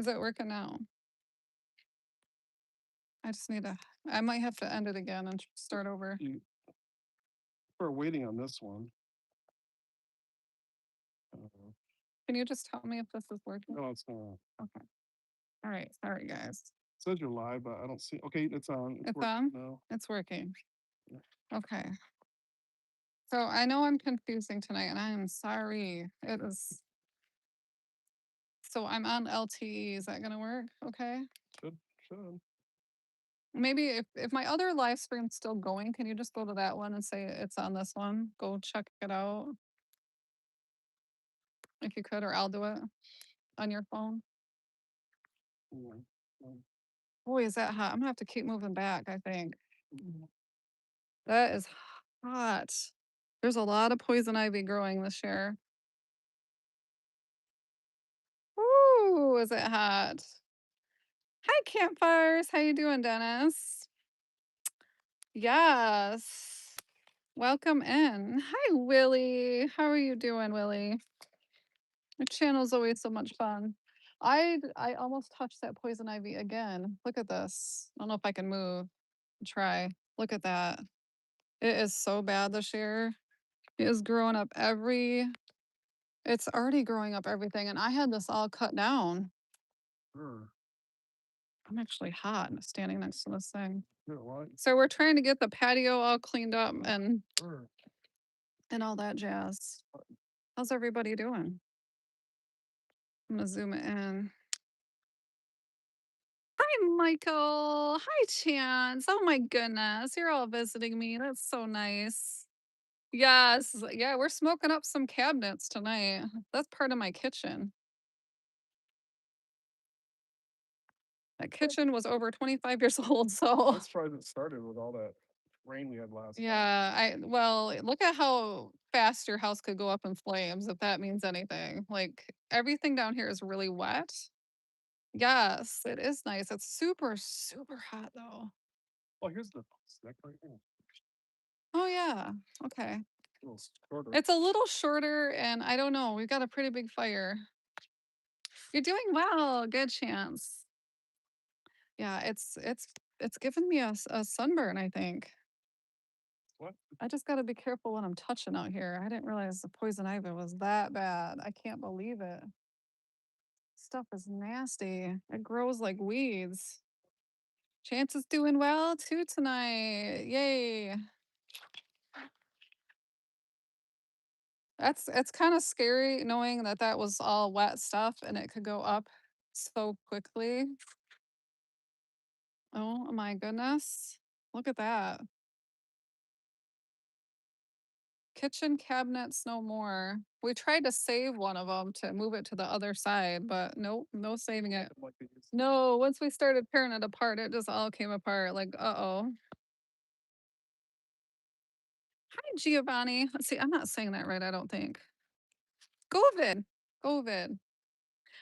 Is it working now? I just need to I might have to end it again and start over. You are waiting on this one. Can you just tell me if this is working? No, it's not. Okay. All right. Sorry, guys. It says you're live, but I don't see. Okay, it's on. It's It's working on? now. It's working. Yeah. Okay. So I know I'm confusing tonight and I am sorry. It is so I'm on LTE. Is that gonna work? Okay. Should. Maybe if my other live stream's still going, can you just go to that one and say it's on this one? Go check it out if you could, or I'll do it on your phone. Yeah. Um, Boy, is that hot. I'm gonna have to keep moving back, I think. mm, That is hot. There's a lot of poison ivy growing this year. Ooh, is it hot? Hi, campfires. How you doing, Dennis? Yes. Welcome in. Hi, Willie. How are you doing, Willie? Your channel's always so much fun. I almost touched that poison ivy again. Look at this. I don't know if I can move. Try. Look at that. It is so bad this year. It is growing up it's already growing up everything. And I had this all cut down. sure. I'm actually hot standing next to this thing. Yeah, why? So we're trying to get the patio all cleaned up Sure. and all that jazz. How's everybody doing? I'm gonna zoom it in. Hi, Michael. Hi, Chance. Oh my goodness. You're all visiting me. That's so nice. Yes. Yeah, we're smoking up some cabinets tonight. That's part of my kitchen. That kitchen was over 25 years old. So, I'm surprised it started with all that rain we had last night. yeah, well, look at how fast your house could go up in flames, if that means anything. Like, everything down here is really wet. Yes, it is nice. It's super, super hot though. Oh, here's the snack right here. Oh, yeah. Okay. A little shorter. It's a little shorter, and I don't know. We've got a pretty big fire. You're doing well. Good chance. Yeah, it's given me a sunburn, I think. What? I just got to be careful what I'm touching out here. I didn't realize the poison ivy was that bad. I can't believe it. Stuff is nasty. It grows like weeds. Chance is doing well too tonight. Yay. It's kind of scary knowing that that was all wet stuff and it could go up so quickly. Oh my goodness. Look at that. Kitchen cabinets no more. We tried to save one of them to move it to the other side, but nope, no saving it. Like they used No, once we started tearing it apart, it just all came apart. Like, uh-oh. Hi, Giovanni. Let's see, I'm not saying that right, I don't think. Govid. Govid.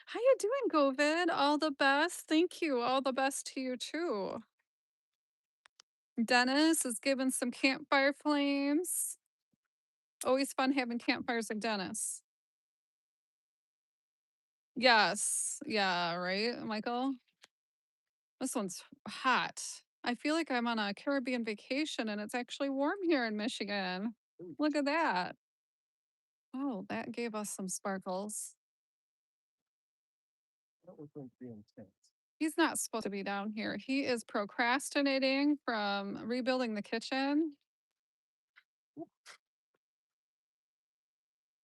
How you doing, Govid? All the best. Thank you. All the best to you too. Dennis is giving some campfire flames. Always fun having campfires with Dennis. Yes. Yeah, right, Michael? This one's hot. I feel like I'm on a Caribbean vacation and it's actually warm here in Michigan. Ooh, Look at that. Oh, that gave us some sparkles. that was going to be intense. He's not supposed to be down here. He is procrastinating from rebuilding the kitchen.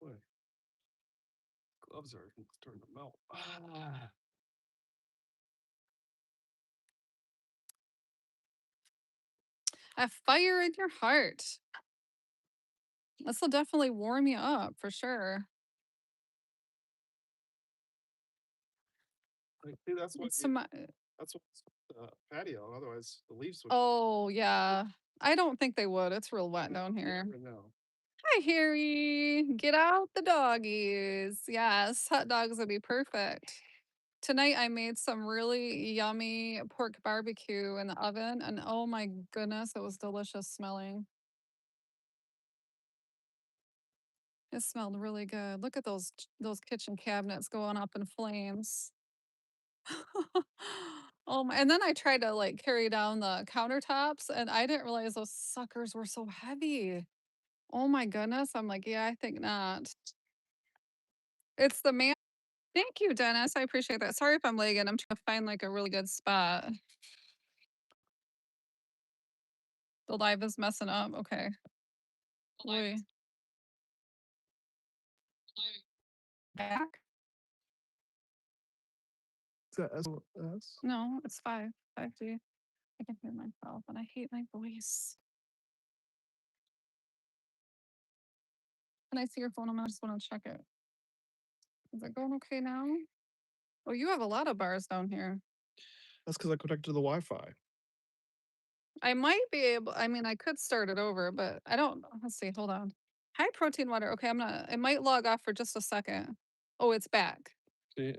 Boy, gloves are starting to melt. Ah. A fire in your heart. This will definitely warm you up for sure. Like, see, that's what It's you. some, That's what patio. Otherwise, the leaves would. oh, yeah. I don't think they would. It's real wet down You here. never know. Hi, Harry. Get out the doggies. Yes, hot dogs would be perfect. Tonight I made some really yummy pork barbecue in the oven, and oh my goodness, it was delicious smelling. It smelled really good. Look at those kitchen cabinets going up in flames. Oh my, and then I tried to, like, carry down the countertops, and I didn't realize those suckers were so heavy. Oh my goodness, I'm like, "Yeah, I think not." It's the man. Thank you, Dennis, I appreciate that. Sorry if I'm lagging, I'm trying to find, like, a really good spot. The live is messing up, okay. Boy. Back? Is that SOS? No, it's 5G. I can hear myself, and I hate my voice. Can I see your phone number? I just wanna check it. Is it going okay now? Oh, you have a lot of bars down here. That's because I connected to the Wi-Fi. I might be able, I mean, I could start it over, but I don't, let's see, hold on. High protein water. Okay, it might log off for just a second. Oh, it's back. See,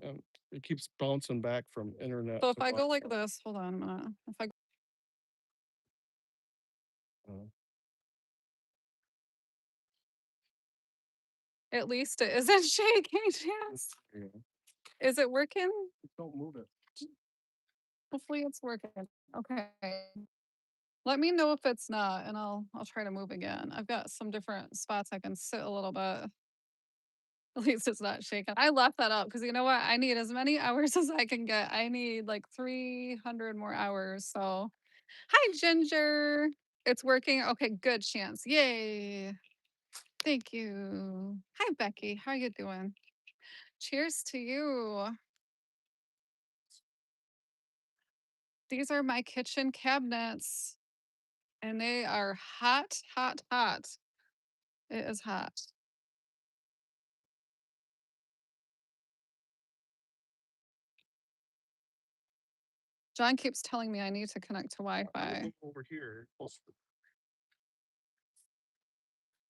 it keeps bouncing back from internet So if to I go like Wi-Fi. this, hold on a minute. If I Uh, At least it isn't shaking, Chance. yeah. Is it working? Don't move it. Hopefully it's working. Okay. Let me know if it's not, and I'll try to move again. I've got some different spots I can sit a little bit. At least it's not shaking. I left that up because you know what? I need as many hours as I can get. I need like 300 more hours. So, hi, Ginger. It's working. Okay, good chance. Yay. Thank you. Hi, Becky. How you doing? Cheers to you. These are my kitchen cabinets, and they are hot, hot, hot. It is hot. John keeps telling me I need to connect to I would Wi-Fi. move over here.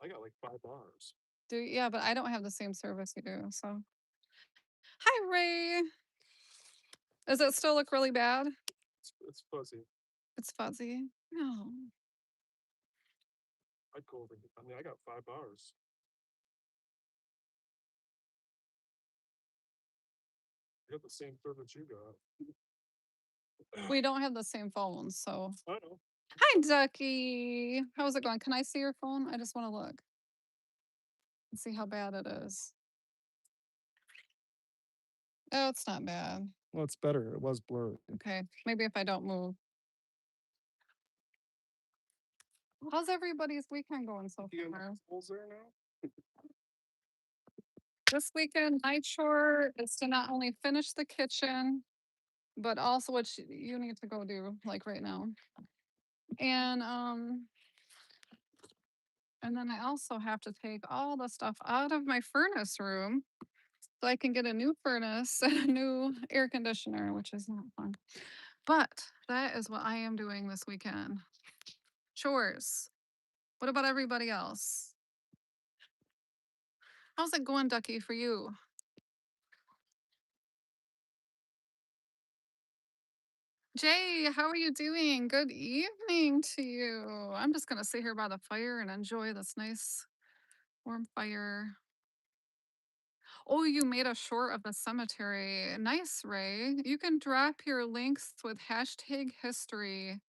I got like 5 bars. Yeah, but I don't have the same service you do. So, hi, Ray. Does it still look really bad? It's fuzzy. It's fuzzy. No. I'd go over here. I mean, I got 5 bars. I got the same service you got. We don't have the same phones, so. I know. Hi, Ducky. How's it going? Can I see your phone? I just want to look and see how bad it is. Oh, it's not bad. Well, it's better. It was blurry. Okay. Maybe if I don't move. How's everybody's weekend going so You got far? enough holes there now? This weekend, night chore is to not only finish the kitchen, but also what you need to go do, like right now. And and then I also have to take all the stuff out of my furnace room so I can get a new furnace and a new air conditioner, which is not fun. But that is what I am doing this weekend. Chores. What about everybody else? How's it going, Ducky, for you? Jay, how are you doing? Good evening to you. I'm just going to sit here by the fire and enjoy this nice warm fire. Oh, you made a short of the cemetery. Nice, Ray. You can drop your links with hashtag history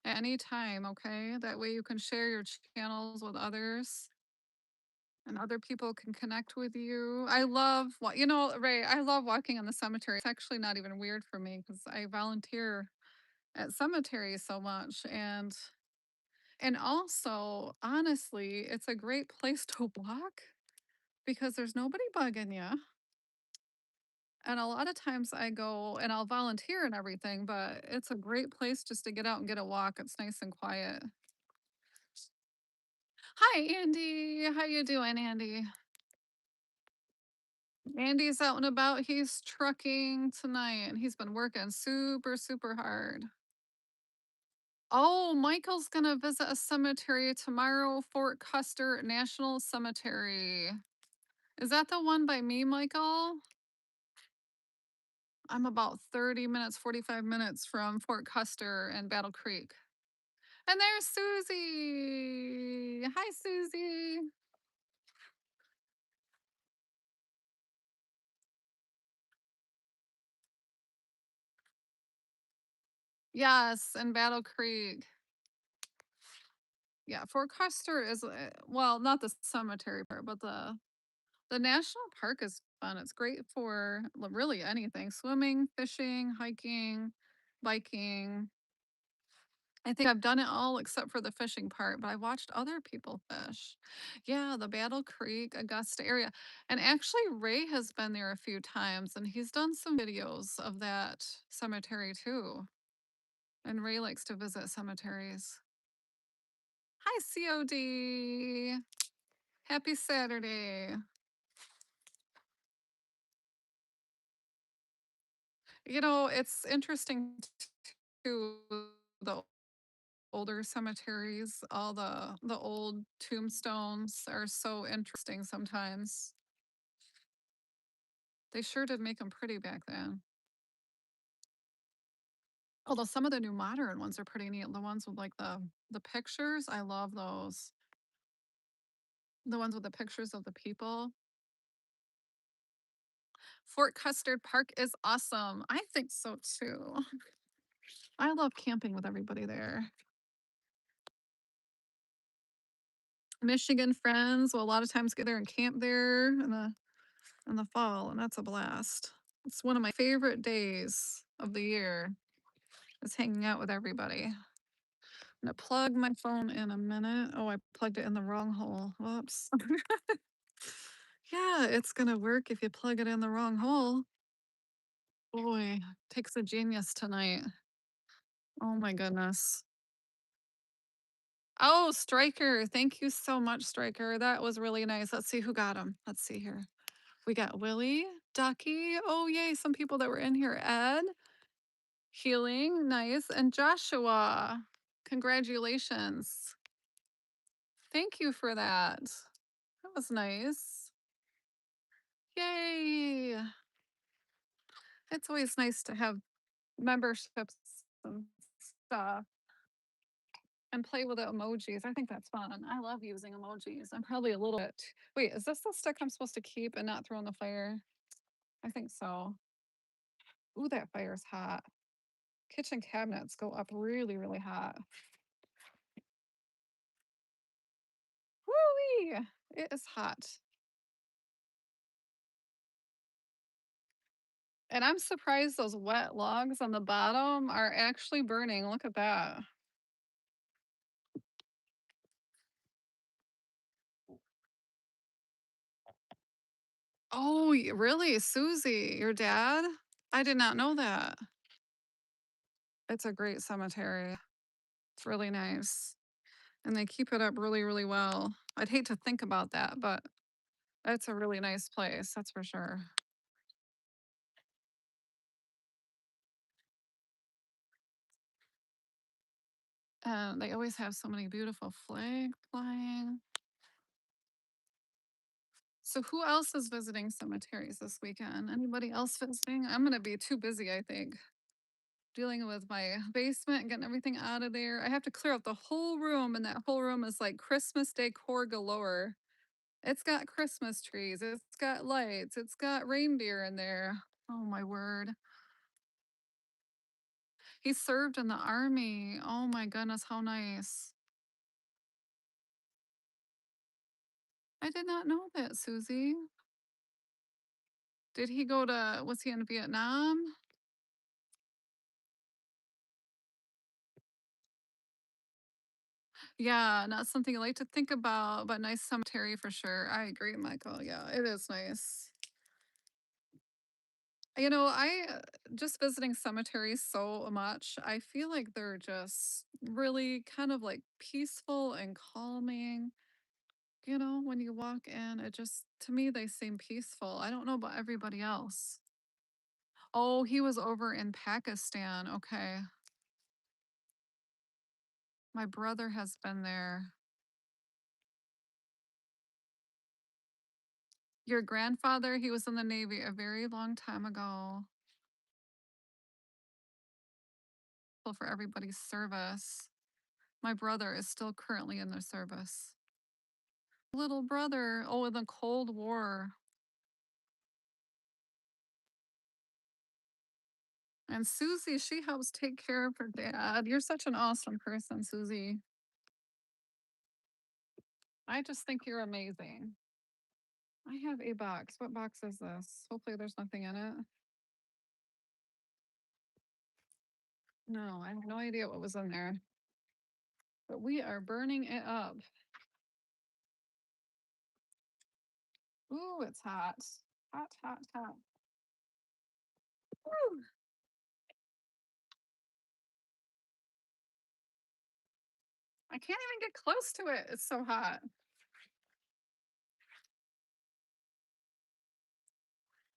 at any time, okay? That way you can share your channels with others and other people can connect with you. I love what you know, Ray, I love walking in the cemetery. It's actually not even weird for me because I volunteer at cemeteries so much and also honestly, it's a great place to walk because there's nobody bugging you. And a lot of times I go and I'll volunteer and everything, but it's a great place just to get out and get a walk. It's nice and quiet. Hi, Andy. How you doing, Andy? Andy's out and about. He's trucking tonight and he's been working super, super hard. Oh, Michael's gonna visit a cemetery tomorrow, Fort Custer National Cemetery. Is that the one by me, Michael? I'm about 30 minutes, 45 minutes from Fort Custer and Battle Creek. And there's Susie. Hi, Susie. Yes, and Battle Creek. Yeah, Fort Custer is, well, not the cemetery part, but the national park is fun. It's great for really anything: swimming, fishing, hiking, biking. I think I've done it all except for the fishing part, but I watched other people fish. Yeah, the Battle Creek, Augusta area. And actually, Ray has been there a few times and he's done some videos of that cemetery too. And Ray likes to visit cemeteries. Hi, COD. Happy Saturday. It's interesting too, the older cemeteries, all the old tombstones are so interesting sometimes. They sure did make them pretty back then. Although some of the new modern ones are pretty neat. The ones with like the pictures, I love those. The ones with the pictures of the people. Fort Custard Park is awesome. I think so too. I love camping with everybody there. Michigan friends will a lot of times get there and camp there in the fall, and that's a blast. It's one of my favorite days of the year is hanging out with everybody. I'm gonna plug my phone in a minute. Oh, I plugged it in the wrong hole. Whoops. Yeah, it's gonna work if you plug it in the wrong hole. Boy, takes a genius tonight. Oh my goodness. Oh, Striker. Thank you so much, Striker. That was really nice. Let's see who got him. Let's see here. We got Willie, Ducky. Oh, yay. Some people that were in here. Ed, Healing, nice. And Joshua. Congratulations. Thank you for that. That was nice. Yay. It's always nice to have memberships and stuff and play with the emojis. I think that's fun. I love using emojis. I'm probably a little bit. Wait, is this the stick I'm supposed to keep and not throw in the fire? I think so. Ooh, that fire's hot. Kitchen cabinets go up really, really hot. Woo! It is hot. And I'm surprised those wet logs on the bottom are actually burning. Look at that. Oh, really? Susie, your dad? I did not know that. It's a great cemetery. It's really nice. And they keep it up really, really well. I'd hate to think about that, but it's a really nice place. That's for sure. And they always have so many beautiful flags flying. So who else is visiting cemeteries this weekend? Anybody else visiting? I'm gonna be too busy, I think, dealing with my basement and getting everything out of there. I have to clear out the whole room, and that whole room is like Christmas decor galore. It's got Christmas trees, it's got lights, it's got reindeer in there. Oh my word. He served in the army. Oh my goodness, how nice. I did not know that, Susie. Did he go to was he in Vietnam? Yeah, not something I like to think about, but nice cemetery for sure. I agree, Michael. Yeah, it is nice. I just visiting cemeteries so much. I feel like they're just really kind of like peaceful and calming. When you walk in, it just, to me, they seem peaceful. I don't know about everybody else. Oh, he was over in Pakistan. Okay. My brother has been there. Your grandfather, he was in the Navy a very long time ago. For everybody's service. My brother is still currently in the service. Little brother. Oh, in the Cold War. And Susie, she helps take care of her dad. You're such an awesome person, Susie. I just think you're amazing. I have a box. What box is this? Hopefully, there's nothing in it. No, I have no idea what was in there. But we are burning it up. Ooh, it's hot. Hot, hot, hot. Woo! I can't even get close to it. It's so hot.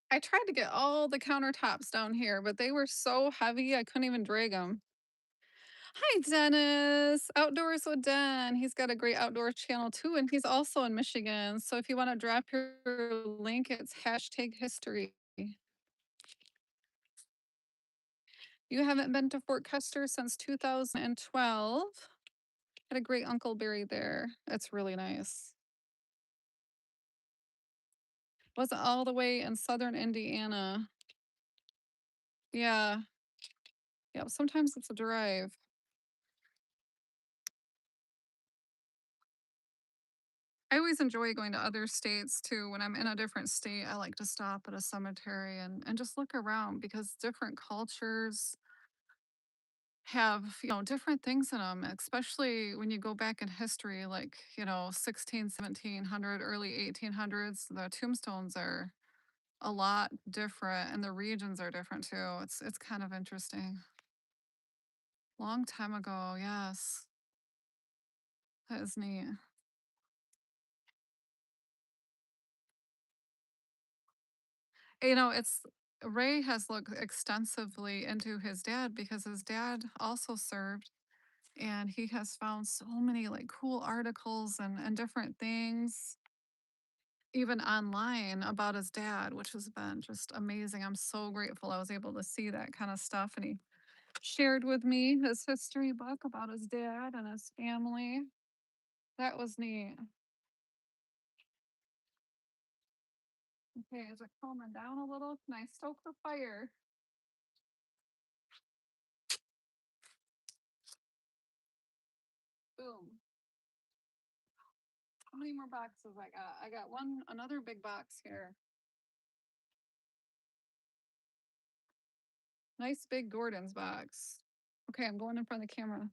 I tried to get all the countertops down here, but they were so heavy I couldn't even drag them. Hi, Dennis. Outdoors with Den. He's got a great outdoor channel too, and he's also in Michigan. So if you want to drop your link, it's hashtag history. You haven't been to Fort Custer since 2012. Had a great uncle buried there. That's really nice. Wasn't all the way in southern Indiana. Yeah. Yeah. Sometimes it's a drive. I always enjoy going to other states too. When I'm in a different state, I like to stop at a cemetery and just look around because different cultures have, different things in them, especially when you go back in history, like, 16, 1700, early 1800s. The tombstones are a lot different and the regions are different too. It's kind of interesting. Long time ago, yes. That is neat. It's Ray has looked extensively into his dad because his dad also served and he has found so many like cool articles and different things even online about his dad, which has been just amazing. I'm so grateful I was able to see that kind of stuff. And he shared with me his history book about his dad and his family. That was neat. Okay, is it calming down a little? Can I stoke the fire? Boom. How many more boxes I got? I got another big box here. Nice big Gordon's box. Okay, I'm going in front of the camera.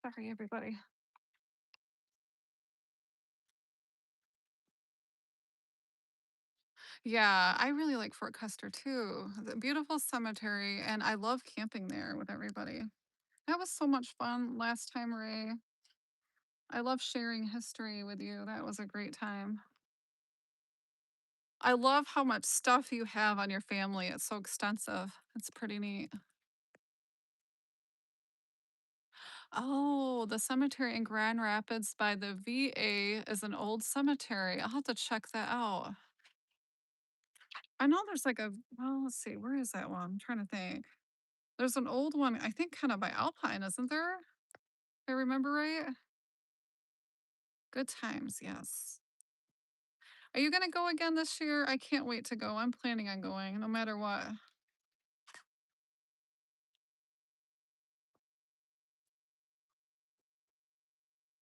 Sorry, everybody. Yeah, I really like Fort Custer too. The beautiful cemetery, and I love camping there with everybody. That was so much fun last time, Ray. I love sharing history with you. That was a great time. I love how much stuff you have on your family. It's so extensive. It's pretty neat. Oh, the cemetery in Grand Rapids by the VA is an old cemetery. I'll have to check that out. I know there's like well, let's see, where is that one? I'm trying to think. There's an old one, I think, kind of by Alpine, isn't there? If I remember right. Good times, yes. Are you going to go again this year? I can't wait to go. I'm planning on going no matter what.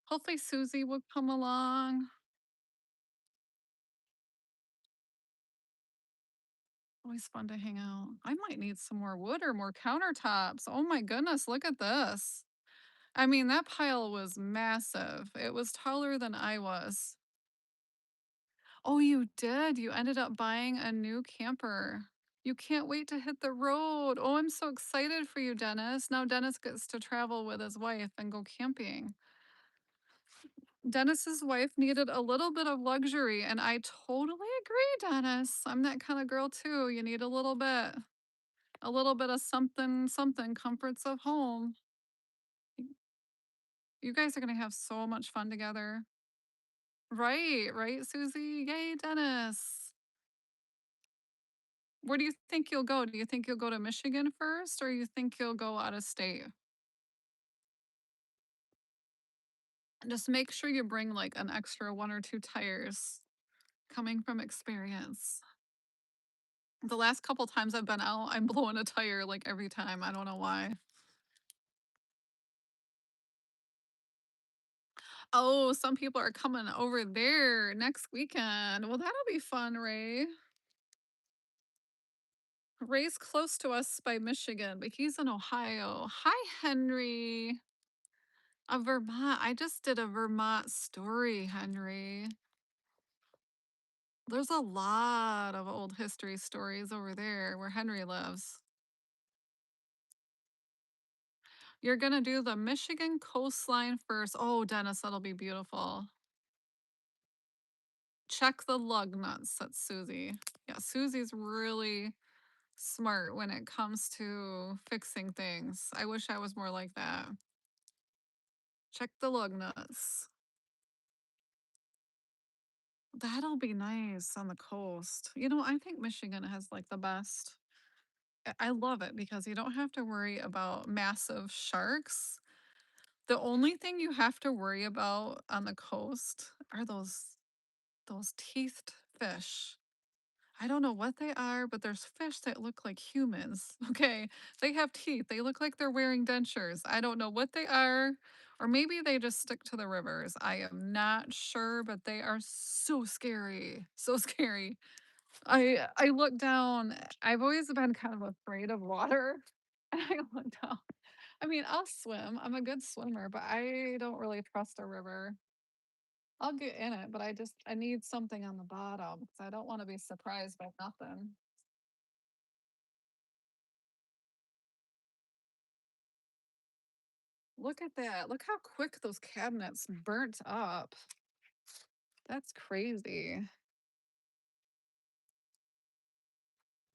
Hopefully, Susie will come along. Always fun to hang out. I might need some more wood or more countertops. Oh my goodness, look at this. I mean, that pile was massive. It was taller than I was. Oh, you did? You ended up buying a new camper. You can't wait to hit the road. Oh, I'm so excited for you, Dennis. Now Dennis gets to travel with his wife and go camping. Dennis's wife needed a little bit of luxury, and I totally agree, Dennis. I'm that kind of girl too. You need a little bit of something, something, comforts of home. You guys are gonna have so much fun together. Right, right, Susie? Yay, Dennis. Where do you think you'll go? Do you think you'll go to Michigan first or you think you'll go out of state? Just make sure you bring like an extra one or two tires coming from experience. The last couple times I've been out, I'm blowing a tire, like, every time, I don't know why. Oh, some people are coming over there next weekend. Well, that'll be fun, Ray. Ray's close to us by Michigan, but he's in Ohio. Hi, Henry. A Vermont. I just did a Vermont story, Henry. There's a lot of old history stories over there where Henry lives. You're gonna do the Michigan coastline first. Oh, Dennis, that'll be beautiful. Check the lug nuts. That's Susie. Yeah, Susie's really smart when it comes to fixing things. I wish I was more like that. Check the lug nuts. That'll be nice on the coast. I think Michigan has like the best. I love it because you don't have to worry about massive sharks. The only thing you have to worry about on the coast are those teethed fish. I don't know what they are, but there's fish that look like humans. Okay. They have teeth. They look like they're wearing dentures. I don't know what they are. Or maybe they just stick to the rivers. I am not sure, but they are so scary. So scary. I look down. I've always been kind of afraid of water. And I look down. I mean, I'll swim. I'm a good swimmer, but I don't really trust a river. I'll get in it, but I need something on the bottom because I don't want to be surprised by nothing. Look at that. Look how quick those cabinets burnt up. That's crazy.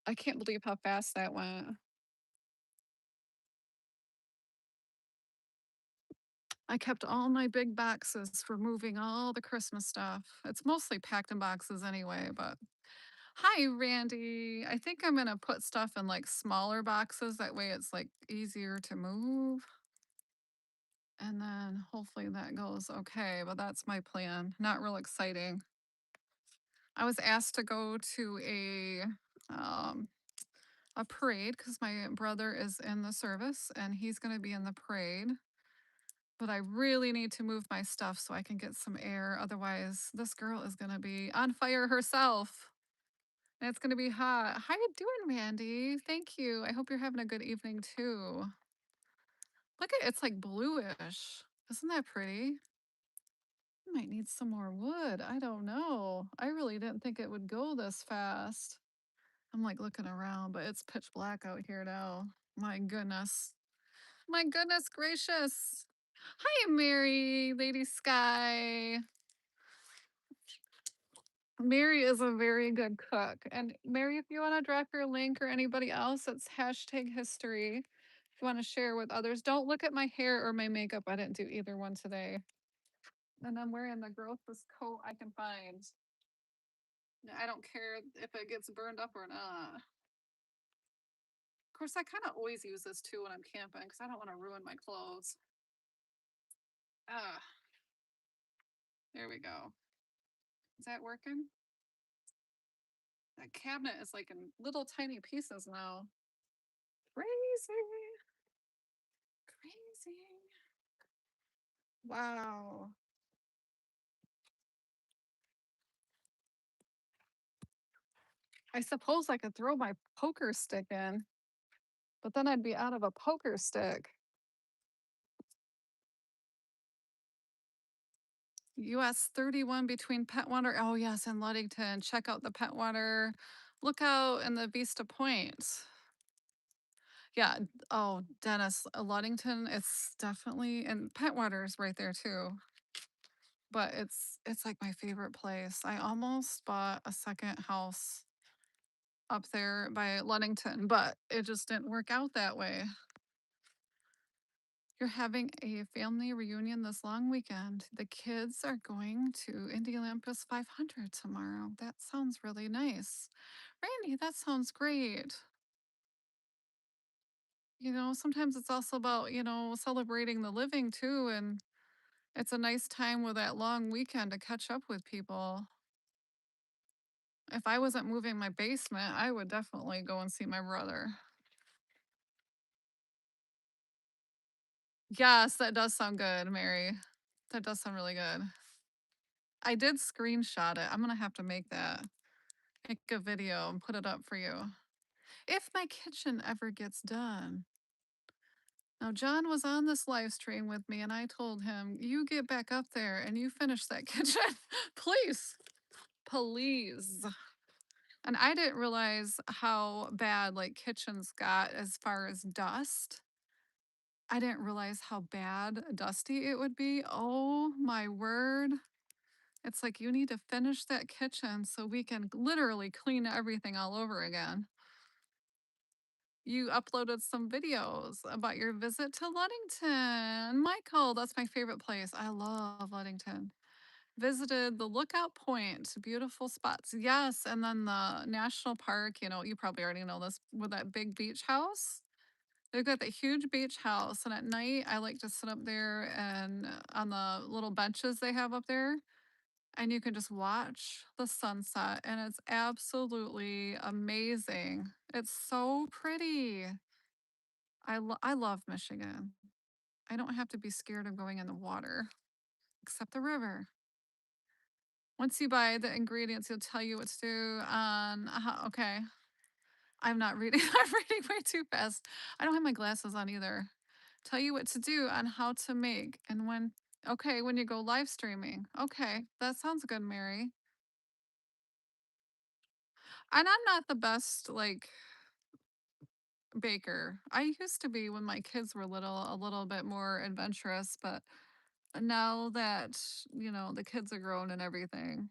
I can't believe how fast that went. I kept all my big boxes for moving all the Christmas stuff. It's mostly packed in boxes anyway, but hi, Randy. I think I'm going to put stuff in like smaller boxes. That way it's like easier to move. And then hopefully that goes okay. But that's my plan. Not real exciting. I was asked to go to um, a parade because my brother is in the service and he's going to be in the parade. But I really need to move my stuff so I can get some air. Otherwise, this girl is going to be on fire herself. And it's going to be hot. How you doing, Randy? Thank you. I hope you're having a good evening too. Look at it's like bluish. Isn't that pretty? I might need some more wood. I don't know. I really didn't think it would go this fast. I'm like looking around, but it's pitch black out here now. My goodness. My goodness gracious. Hi, Mary, Lady Sky. Mary is a very good cook. And Mary, if you want to drop your link or anybody else, it's hashtag history. If you want to share with others, don't look at my hair or my makeup. I didn't do either one today. And I'm wearing the grossest coat I can find. I don't care if it gets burned up or not. Of course, I kind of always use this too when I'm camping because I don't want to ruin my clothes. Ah, there we go. Is that working? That cabinet is like in little tiny pieces now. Crazy. Crazy. Wow. I suppose I could throw my poker stick in, but then I'd be out of a poker stick. US 31 between Petwater. Oh, yes, and Ludington. Check out the Petwater lookout and the Vista Point. Yeah. Oh, Dennis, Ludington. It's definitely, and Petwater's right there too. But it's like my favorite place. I almost bought a second house up there by Ludington, but it just didn't work out that way. You're having a family reunion this long weekend. The kids are going to Indianapolis 500 tomorrow. That sounds really nice. Randy, that sounds great. Sometimes it's also about, celebrating the living too. And it's a nice time with that long weekend to catch up with people. If I wasn't moving my basement, I would definitely go and see my brother. Yes, that does sound good, Mary. That does sound really good. I did screenshot it. I'm gonna have to make that. Make a video and put it up for you. If my kitchen ever gets done. Now, John was on this live stream with me, and I told him, "You get back up there and you finish that kitchen, please, please." And I didn't realize how bad like kitchens got as far as dust. I didn't realize how bad dusty it would be. Oh my word. It's like you need to finish that kitchen so we can literally clean everything all over again. You uploaded some videos about your visit to Ludington. Michael, that's my favorite place. I love Ludington. Visited the Lookout Point, beautiful spots. Yes, and then the national park, you probably already know this with that big beach house. They've got that huge beach house, and at night I like to sit up there and on the little benches they have up there, and you can just watch the sunset, and it's absolutely amazing. It's so pretty. I love Michigan. I don't have to be scared of going in the water, except the river. Once you buy the ingredients, he'll tell you what to do on how, okay. I'm not reading. I'm reading way too fast. I don't have my glasses on either. Tell you what to do on how to make and when. Okay, when you go live streaming. Okay, that sounds good, Mary. And I'm not the best like baker. I used to be when my kids were little, a little bit more adventurous, but now that, the kids are grown and everything,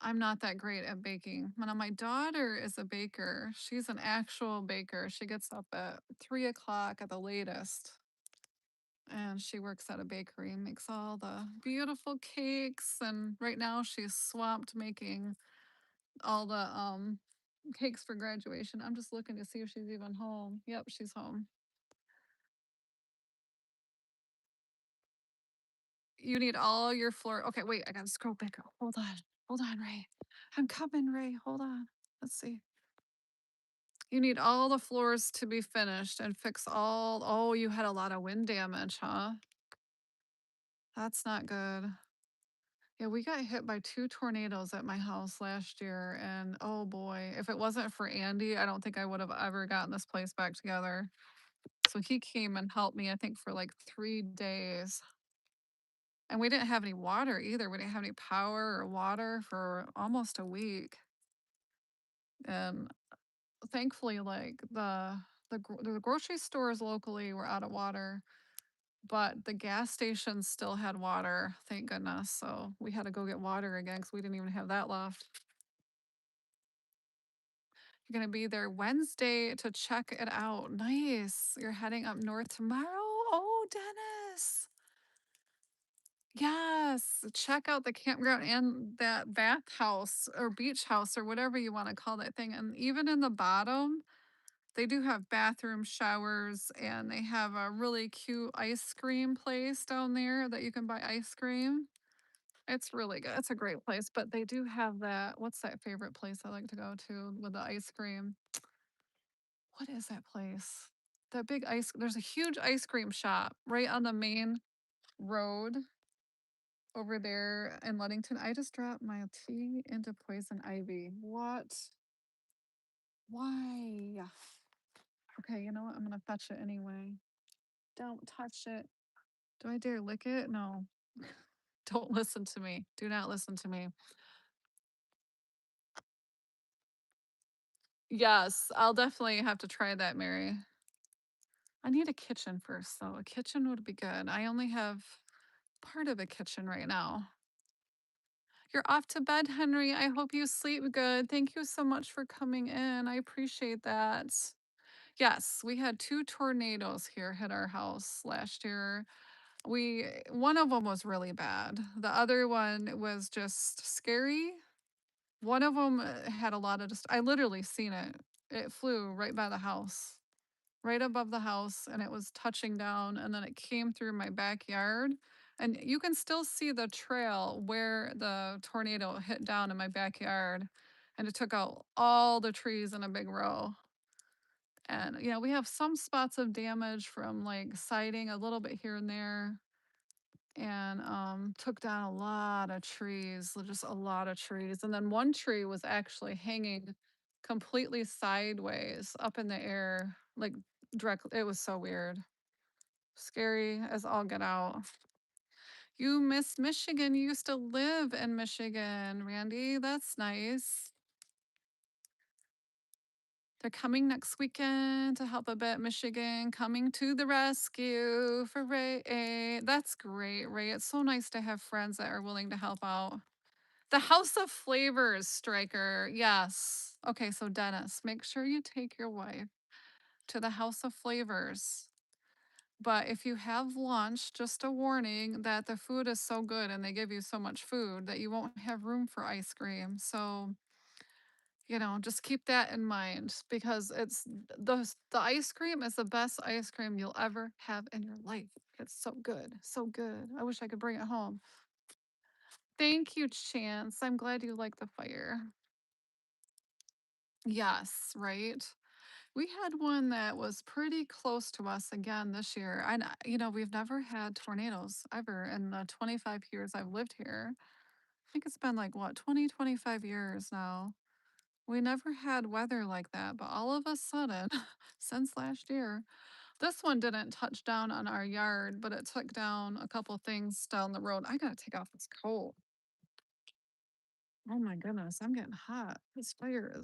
I'm not that great at baking. Now, my daughter is a baker. She's an actual baker. She gets up at 3 o'clock at the latest, and she works at a bakery and makes all the beautiful cakes. And right now, she's swamped making all the cakes for graduation. I'm just looking to see if she's even home. Yep, she's home. You need all your floor. Okay, wait, I gotta scroll back up. Hold on, Ray. I'm coming, Ray. Hold on. Let's see. You need all the floors to be finished and fix all. Oh, you had a lot of wind damage, huh? That's not good. Yeah, we got hit by 2 tornadoes at my house last year, and oh boy, if it wasn't for Andy, I don't think I would have ever gotten this place back together. So he came and helped me, I think, for like 3 days. And we didn't have any water either. We didn't have any power or water for almost a week. And thankfully, like the grocery stores locally were out of water, but the gas stations still had water, thank goodness. So we had to go get water again because we didn't even have that left. You're gonna be there Wednesday to check it out. Nice. You're heading up north tomorrow. Oh, Dennis. Yes. Check out the campground and that bathhouse or beach house or whatever you want to call that thing. And even in the bottom, they do have bathroom showers and they have a really cute ice cream place down there that you can buy ice cream. It's really good. It's a great place, but they do have that. What's that favorite place I like to go to with the ice cream? What is that place? That big there's a huge ice cream shop right on the main road over there in Ludington. I just dropped my tea into poison ivy. What? Why? Okay, you know what? I'm gonna fetch it anyway. Don't touch it. Do I dare lick it? No. Don't listen to me. Do not listen to me. Yes, I'll definitely have to try that, Mary. I need a kitchen first, though. A kitchen would be good. I only have part of a kitchen right now. You're off to bed, Henry. I hope you sleep good. Thank you so much for coming in. I appreciate that. Yes, we had 2 tornadoes here hit our house last year. One of them was really bad. The other one was just scary. One of them had a lot of just I literally seen it. It flew right by the house, right above the house, and it was touching down, and then it came through my backyard, And you can still see the trail where the tornado hit down in my backyard, and it took out all the trees in a big row. And, we have some spots of damage from, like, siding a little bit here and there, and, took down a lot of trees, just a lot of trees, and then one tree was actually hanging completely sideways up in the air, like, directly. It was so weird. Scary as all get out. You missed Michigan, you used to live in Michigan, Randy, that's nice. They're coming next weekend to help a bit. Michigan coming to the rescue for Ray. That's great, Ray. It's so nice to have friends that are willing to help out. The House of Flavors, Striker. Yes. Okay, so Dennis, make sure you take your wife to the House of Flavors. But if you have lunch, just a warning that the food is so good and they give you so much food that you won't have room for ice cream. So, just keep that in mind because the ice cream is the best ice cream you'll ever have in your life. It's so good. So good. I wish I could bring it home. Thank you, Chance. I'm glad you like the fire. Yes, right? We had one that was pretty close to us again this year. And, we've never had tornadoes ever in the 25 years I've lived here. I think it's been like, what, 20, 25 years now. We never had weather like that, but all of a sudden, since last year, this one didn't touch down on our yard, but it took down a couple things down the road. I gotta take off this coat. Oh my goodness, I'm getting hot. This fire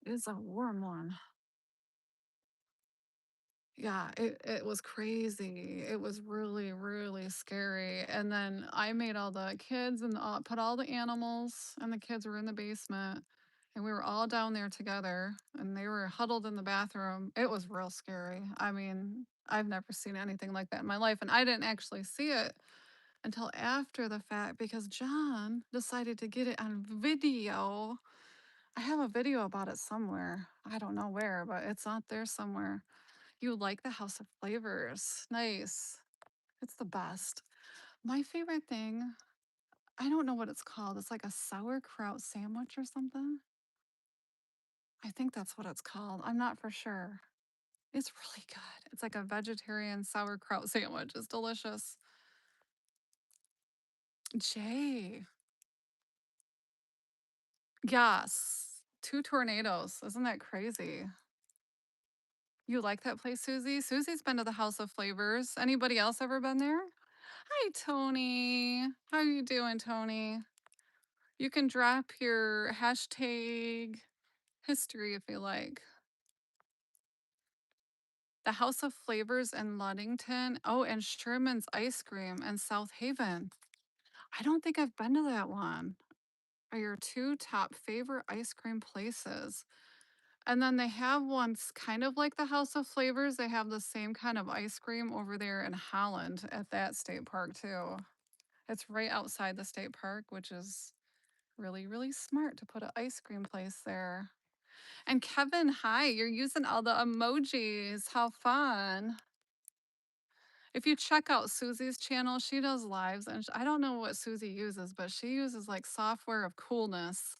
is a warm one. Yeah, it was crazy. It was really, really scary. And then I made all the kids and put all the animals, and the kids were in the basement, and we were all down there together, and they were huddled in the bathroom. It was real scary. I mean, I've never seen anything like that in my life, and I didn't actually see it until after the fact because John decided to get it on video. I have a video about it somewhere. I don't know where, but it's out there somewhere. You like the House of Flavors. Nice. It's the best. My favorite thing, I don't know what it's called. It's like a sauerkraut sandwich or something. I think that's what it's called. I'm not for sure. It's really good. It's like a vegetarian sauerkraut sandwich. It's delicious. Jay. Yes. Two tornadoes. Isn't that crazy? You like that place, Susie? Susie's been to the House of Flavors. Anybody else ever been there? Hi, Tony. How are you doing, Tony? You can drop your hashtag history if you like. The House of Flavors in Ludington. Oh, and Sherman's Ice Cream in South Haven. I don't think I've been to that one. Are your two top favorite ice cream places? And then they have ones kind of like the House of Flavors. They have the same kind of ice cream over there in Holland at that state park too. It's right outside the state park, which is really, really smart to put an ice cream place there. And Kevin, hi, you're using all the emojis. How fun. If you check out Susie's channel, she does lives and I don't know what Susie uses, but she uses like software of coolness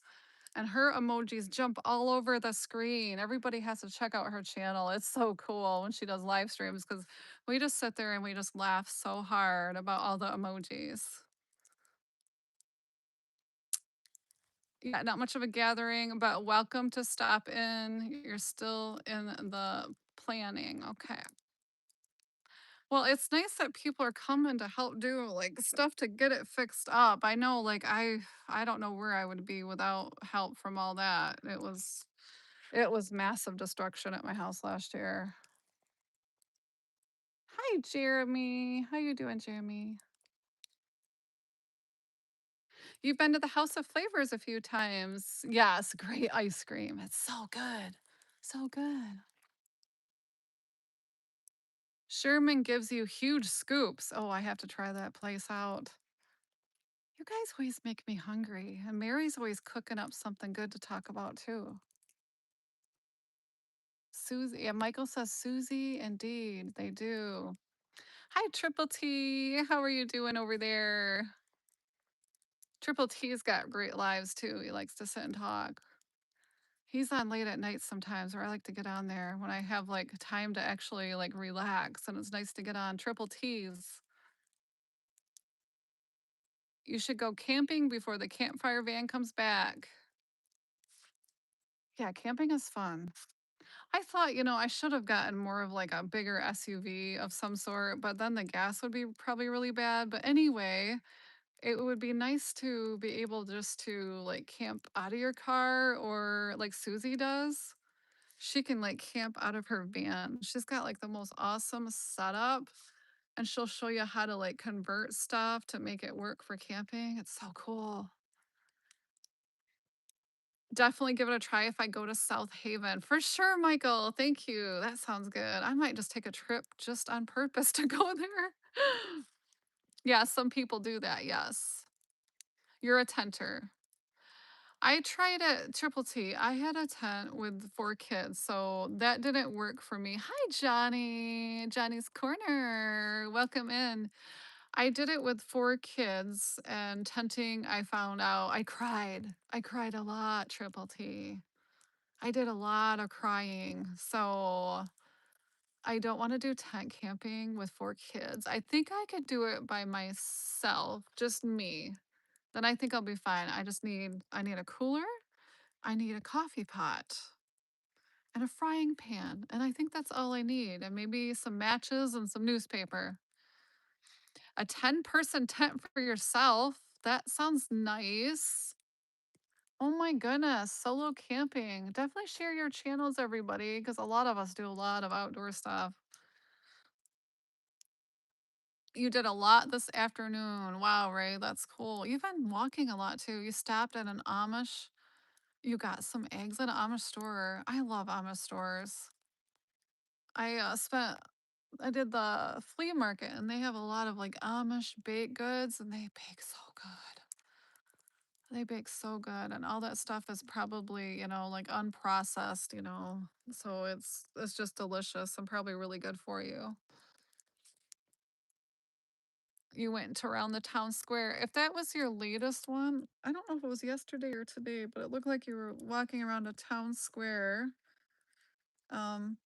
and her emojis jump all over the screen. Everybody has to check out her channel. It's so cool when she does live streams because we just sit there and we just laugh so hard about all the emojis. Yeah, not much of a gathering, but welcome to stop in. You're still in the planning. Okay. Well, it's nice that people are coming to help do like stuff to get it fixed up. I know like I don't know where I would be without help from all that. It was massive destruction at my house last year. Hi Jeremy. How you doing, Jeremy? You've been to the House of Flavors a few times. Yes, great ice cream. It's so good. So good. Sherman gives you huge scoops. Oh, I have to try that place out. You guys always make me hungry, and Mary's always cooking up something good to talk about too. Susie, yeah, Michael says Susie, indeed, they do. Hi, Triple T. How are you doing over there? Triple T's got great lives too. He likes to sit and talk. He's on late at night sometimes where I like to get on there when I have like time to actually like relax and it's nice to get on Triple T's. You should go camping before the campfire van comes back. Yeah, camping is fun. I thought, I should have gotten more of like a bigger SUV of some sort, but then the gas would be probably really bad. But anyway, it would be nice to be able just to like camp out of your car or like Susie does. She can like camp out of her van. She's got like the most awesome setup and she'll show you how to like convert stuff to make it work for camping. It's so cool. Definitely give it a try if I go to South Haven. For sure, Michael. Thank you. That sounds good. I might just take a trip just on purpose to go there. Yeah, some people do that. Yes. You're a tenter. I tried a triple T. I had a tent with 4 kids, so that didn't work for me. Hi, Johnny. Johnny's Corner. Welcome in. I did it with 4 kids and tenting, I found out I cried. I cried a lot, triple T. I did a lot of crying. So I don't want to do tent camping with 4 kids. I think I could do it by myself, just me. Then I think I'll be fine. I need a cooler, I need a coffee pot, and a frying pan. And I think that's all I need. And maybe some matches and some newspaper. A 10-person tent for yourself. That sounds nice. Oh my goodness, solo camping. Definitely share your channels, everybody, because a lot of us do a lot of outdoor stuff. You did a lot this afternoon. Wow, Ray, that's cool. You've been walking a lot too. You stopped at an Amish. You got some eggs at an Amish store. I love Amish stores. I did the flea market and they have a lot of like Amish baked goods and they bake so good. They bake so good and all that stuff is probably, like unprocessed, so it's just delicious and probably really good for you. You went to around the town square. If that was your latest one, I don't know if it was yesterday or today, but it looked like you were walking around a town square. Um,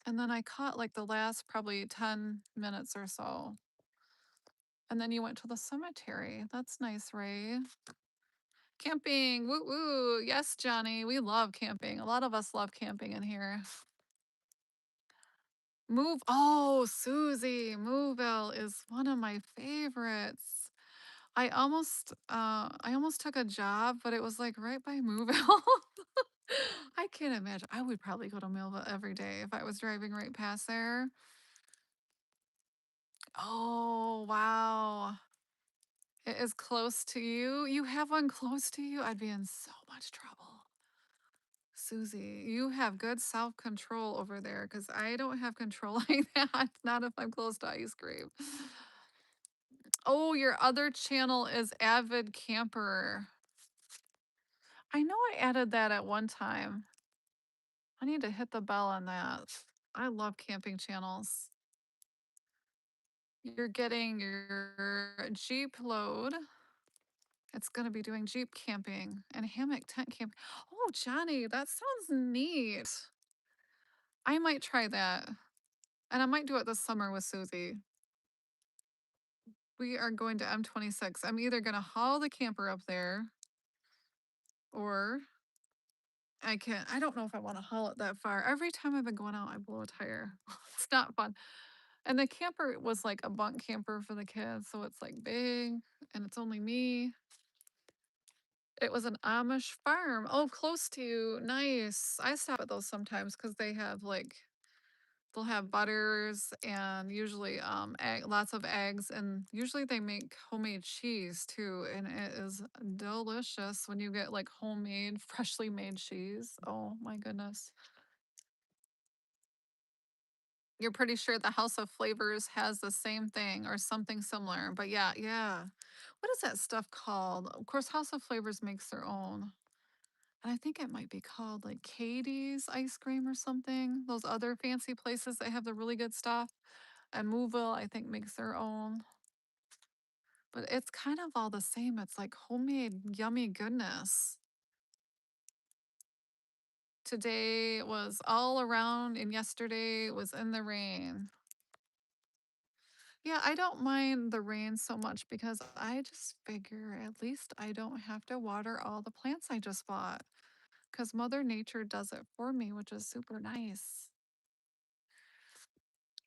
and then I caught like the last probably 10 minutes or so. And then you went to the cemetery. That's nice, Ray. Camping. Woo woo. Yes, Johnny. We love camping. A lot of us love camping in here. Susie, Moville is one of my favorites. I almost took a job, but it was like right by Moville. I can't imagine. I would probably go to Millville every day if I was driving right past there. Oh, wow. It is close to you. You have one close to you. I'd be in so much trouble. Susie, you have good self control over there because I don't have control like that. Not if I'm close to ice cream. Oh, your other channel is Avid Camper. I know I added that at one time. I need to hit the bell on that. I love camping channels. You're getting your Jeep load. It's going to be doing Jeep camping and hammock tent camp. Oh, Johnny, that sounds neat. I might try that. And I might do it this summer with Susie. We are going to M26. I'm either going to haul the camper up there or I don't know if I want to haul it that far. Every time I've been going out, I blow a tire. It's not fun. And the camper was like a bunk camper for the kids. So it's like big and it's only me. It was an Amish farm. Oh, close to you. Nice. I stop at those sometimes because they'll have butters and usually lots of eggs and usually they make homemade cheese too and it is delicious when you get like homemade freshly made cheese. Oh my goodness. You're pretty sure the House of Flavors has the same thing or something similar. But yeah, yeah. What is that stuff called? Of course, House of Flavors makes their own. And I think it might be called like Katie's ice cream or something. Those other fancy places that have the really good stuff. And Moville, I think, makes their own. But it's kind of all the same. It's like homemade, yummy goodness. Today was all around, and yesterday was in the rain. Yeah, I don't mind the rain so much because I just figure at least I don't have to water all the plants I just bought because Mother Nature does it for me, which is super nice.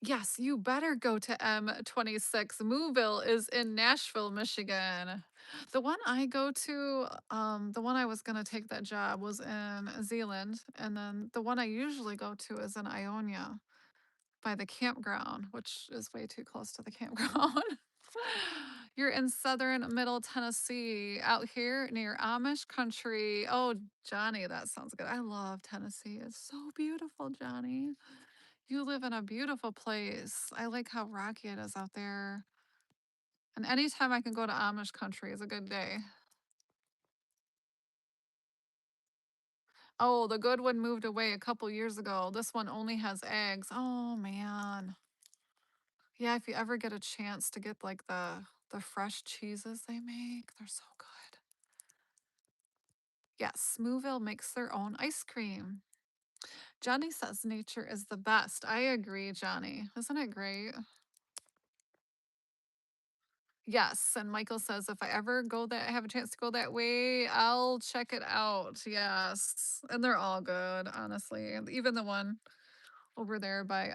Yes, you better go to M26. Moville is in Nashville, Michigan. The one I go to, the one I was going to take that job was in Zealand. And then the one I usually go to is in Ionia by the campground, which is way too close to the campground. You're in southern middle Tennessee, out here near Amish country. Oh, Johnny, that sounds good. I love Tennessee. It's so beautiful, Johnny. You live in a beautiful place. I like how rocky it is out there. And anytime I can go to Amish country is a good day. Oh, the good one moved away a couple years ago. This one only has eggs. Oh man. Yeah, if you ever get a chance to get like the fresh cheeses they make, they're so good. Yes, Smooville makes their own ice cream. Johnny says nature is the best. I agree, Johnny. Isn't it great? Yes, and Michael says, "If I ever go that I have a chance to go that way, I'll check it out." Yes, and they're all good, honestly. And even the one over there by,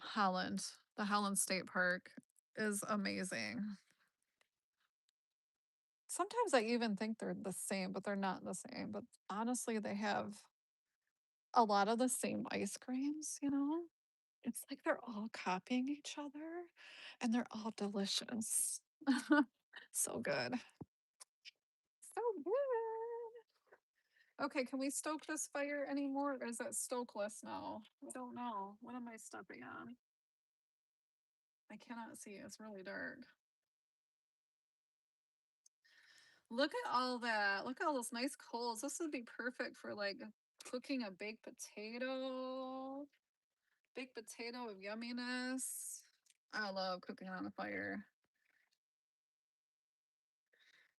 Holland, the Holland State Park is amazing. Sometimes I even think they're the same, but they're not the same, but honestly, they have a lot of the same ice creams, you know? It's like they're all copying each other, and they're all delicious. So good. So good. Okay, can we stoke this fire anymore, or is that stokeless now? I don't know. What am I stepping on? I cannot see. It's really dark. Look at all that. Look at all those nice coals. This would be perfect for like cooking a baked potato. Baked potato with yumminess. I love cooking on a fire.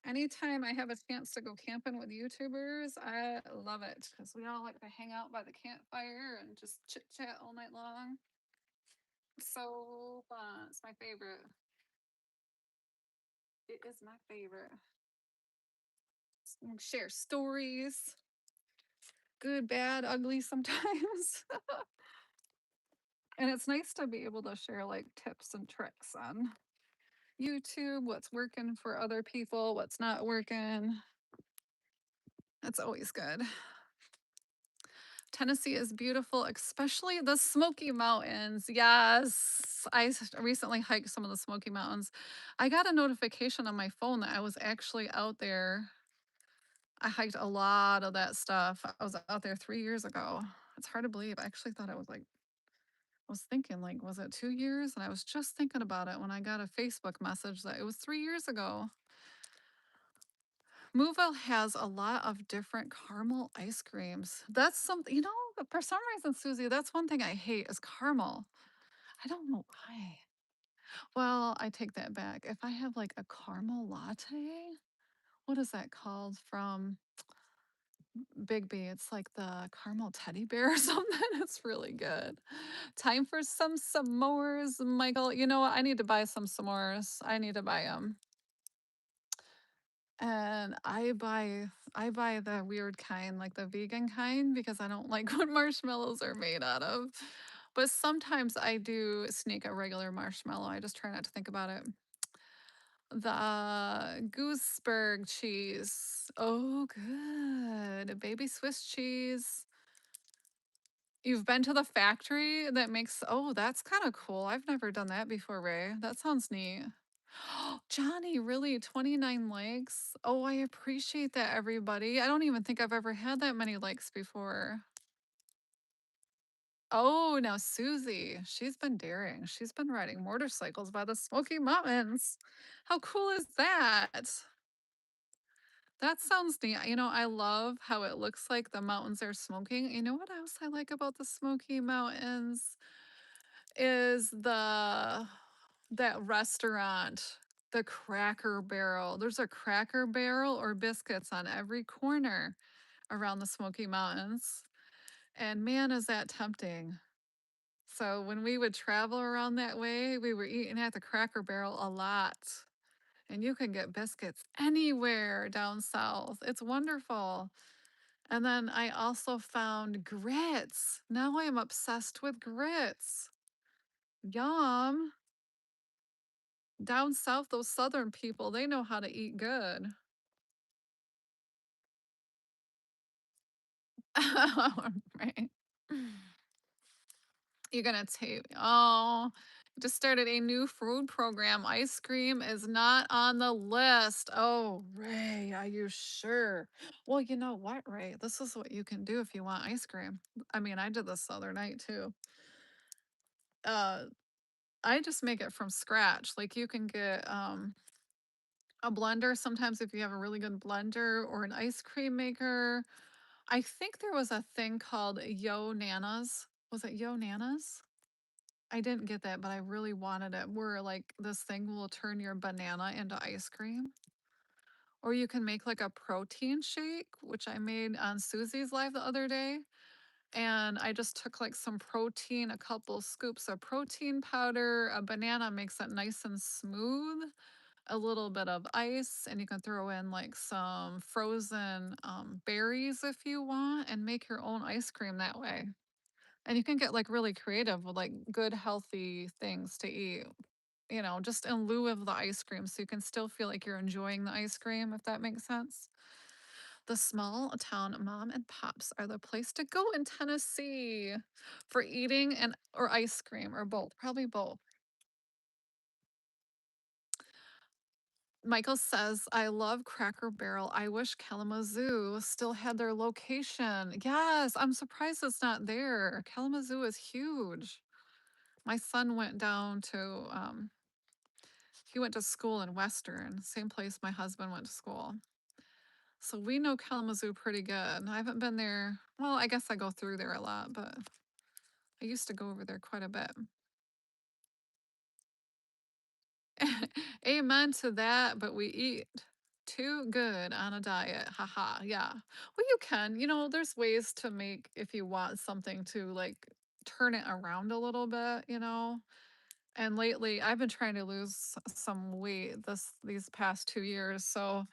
Anytime I have a chance to go camping with YouTubers, I love it because we all like to hang out by the campfire and just chit chat all night long. So fun. It's my favorite. It is my favorite. Share stories, good, bad, ugly sometimes. And it's nice to be able to share like tips and tricks on YouTube, what's working for other people, what's not working. That's always good. Tennessee is beautiful, especially the Smoky Mountains. Yes. Recently hiked some of the Smoky Mountains. I got a notification on my phone that I was actually out there. I hiked a lot of that stuff. I was out there 3 years ago. It's hard to believe. I actually thought I was like I was thinking like, was it 2 years? And I was just thinking about it when I got a Facebook message that it was 3 years ago. Moville has a lot of different caramel ice creams. That's something, for some reason, Susie, that's one thing I hate is caramel. I don't know why. Well, I take that back. If I have like a caramel latte, what is that called from Big B? It's like the caramel teddy bear or something. It's really good. Time for some s'mores, Michael. You know what? I need to buy some s'mores. I need to buy them. And I buy the weird kind, like the vegan kind, because I don't like what marshmallows are made out of. But sometimes I do sneak a regular marshmallow. I just try not to think about it. The gooseberg cheese. Oh, good. Baby Swiss cheese. You've been to the factory that makes, oh, that's kind of cool. I've never done that before, Ray. That sounds neat. Johnny, really? 29 likes? Oh, I appreciate that, everybody. I don't even think I've ever had that many likes before. Oh, now Susie, she's been daring. She's been riding motorcycles by the Smoky Mountains. How cool is that? That sounds neat. I love how it looks like the mountains are smoking. You know what else I like about the Smoky Mountains? is that restaurant, the Cracker Barrel. There's a Cracker Barrel or biscuits on every corner around the Smoky Mountains, and man, is that tempting. So when we would travel around that way, we were eating at the Cracker Barrel a lot. And you can get biscuits anywhere down south. It's wonderful. And then I also found grits. Now I am obsessed with grits. Yum. Down south, those southern people, they know how to eat good. Right. You're gonna take, oh, just started a new food program. Ice cream is not on the list. Oh, Ray, are you sure? Well, you know what, Ray? This is what you can do if you want ice cream. I mean, I did this the other night too. Uh, I just make it from scratch. Like you can get a blender sometimes if you have a really good blender or an ice cream maker. I think there was a thing called Yo Nanas. Was it Yo Nanas? I didn't get that, but I really wanted it. Where like this thing will turn your banana into ice cream. Or you can make like a protein shake, which I made on Susie's live the other day. And I just took like some protein, a couple scoops of protein powder, a banana makes it nice and smooth, a little bit of ice, and you can throw in like some frozen berries if you want, and make your own ice cream that way. And you can get like really creative with like good, healthy things to eat, just in lieu of the ice cream. So you can still feel like you're enjoying the ice cream, if that makes sense. The small town mom and pops are the place to go in Tennessee for eating and or ice cream or both, probably both. Michael says, I love Cracker Barrel. I wish Kalamazoo still had their location. Yes, I'm surprised it's not there. Kalamazoo is huge. My son went down to he went to school in Western, same place my husband went to school. So we know Kalamazoo pretty good. I haven't been there. Well, I guess I go through there a lot, but I used to go over there quite a bit. Amen to that, but we eat too good on a diet. Haha. Yeah. Well, you can. There's ways to make if you want something to like turn it around a little bit. And lately I've been trying to lose some weight these past 2 years. So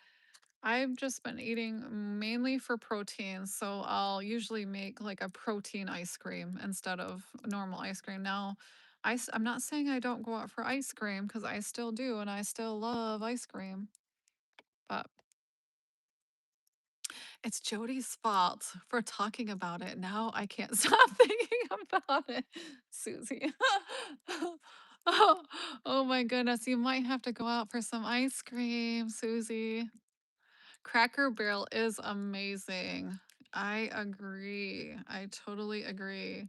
I've just been eating mainly for protein, so I'll usually make like a protein ice cream instead of normal ice cream. Now, I'm not saying I don't go out for ice cream because I still do and I still love ice cream, but it's Jody's fault for talking about it. Now I can't stop thinking about it, Susie. oh, oh my goodness, you might have to go out for some ice cream, Susie. Cracker Barrel is amazing. I agree. I totally agree.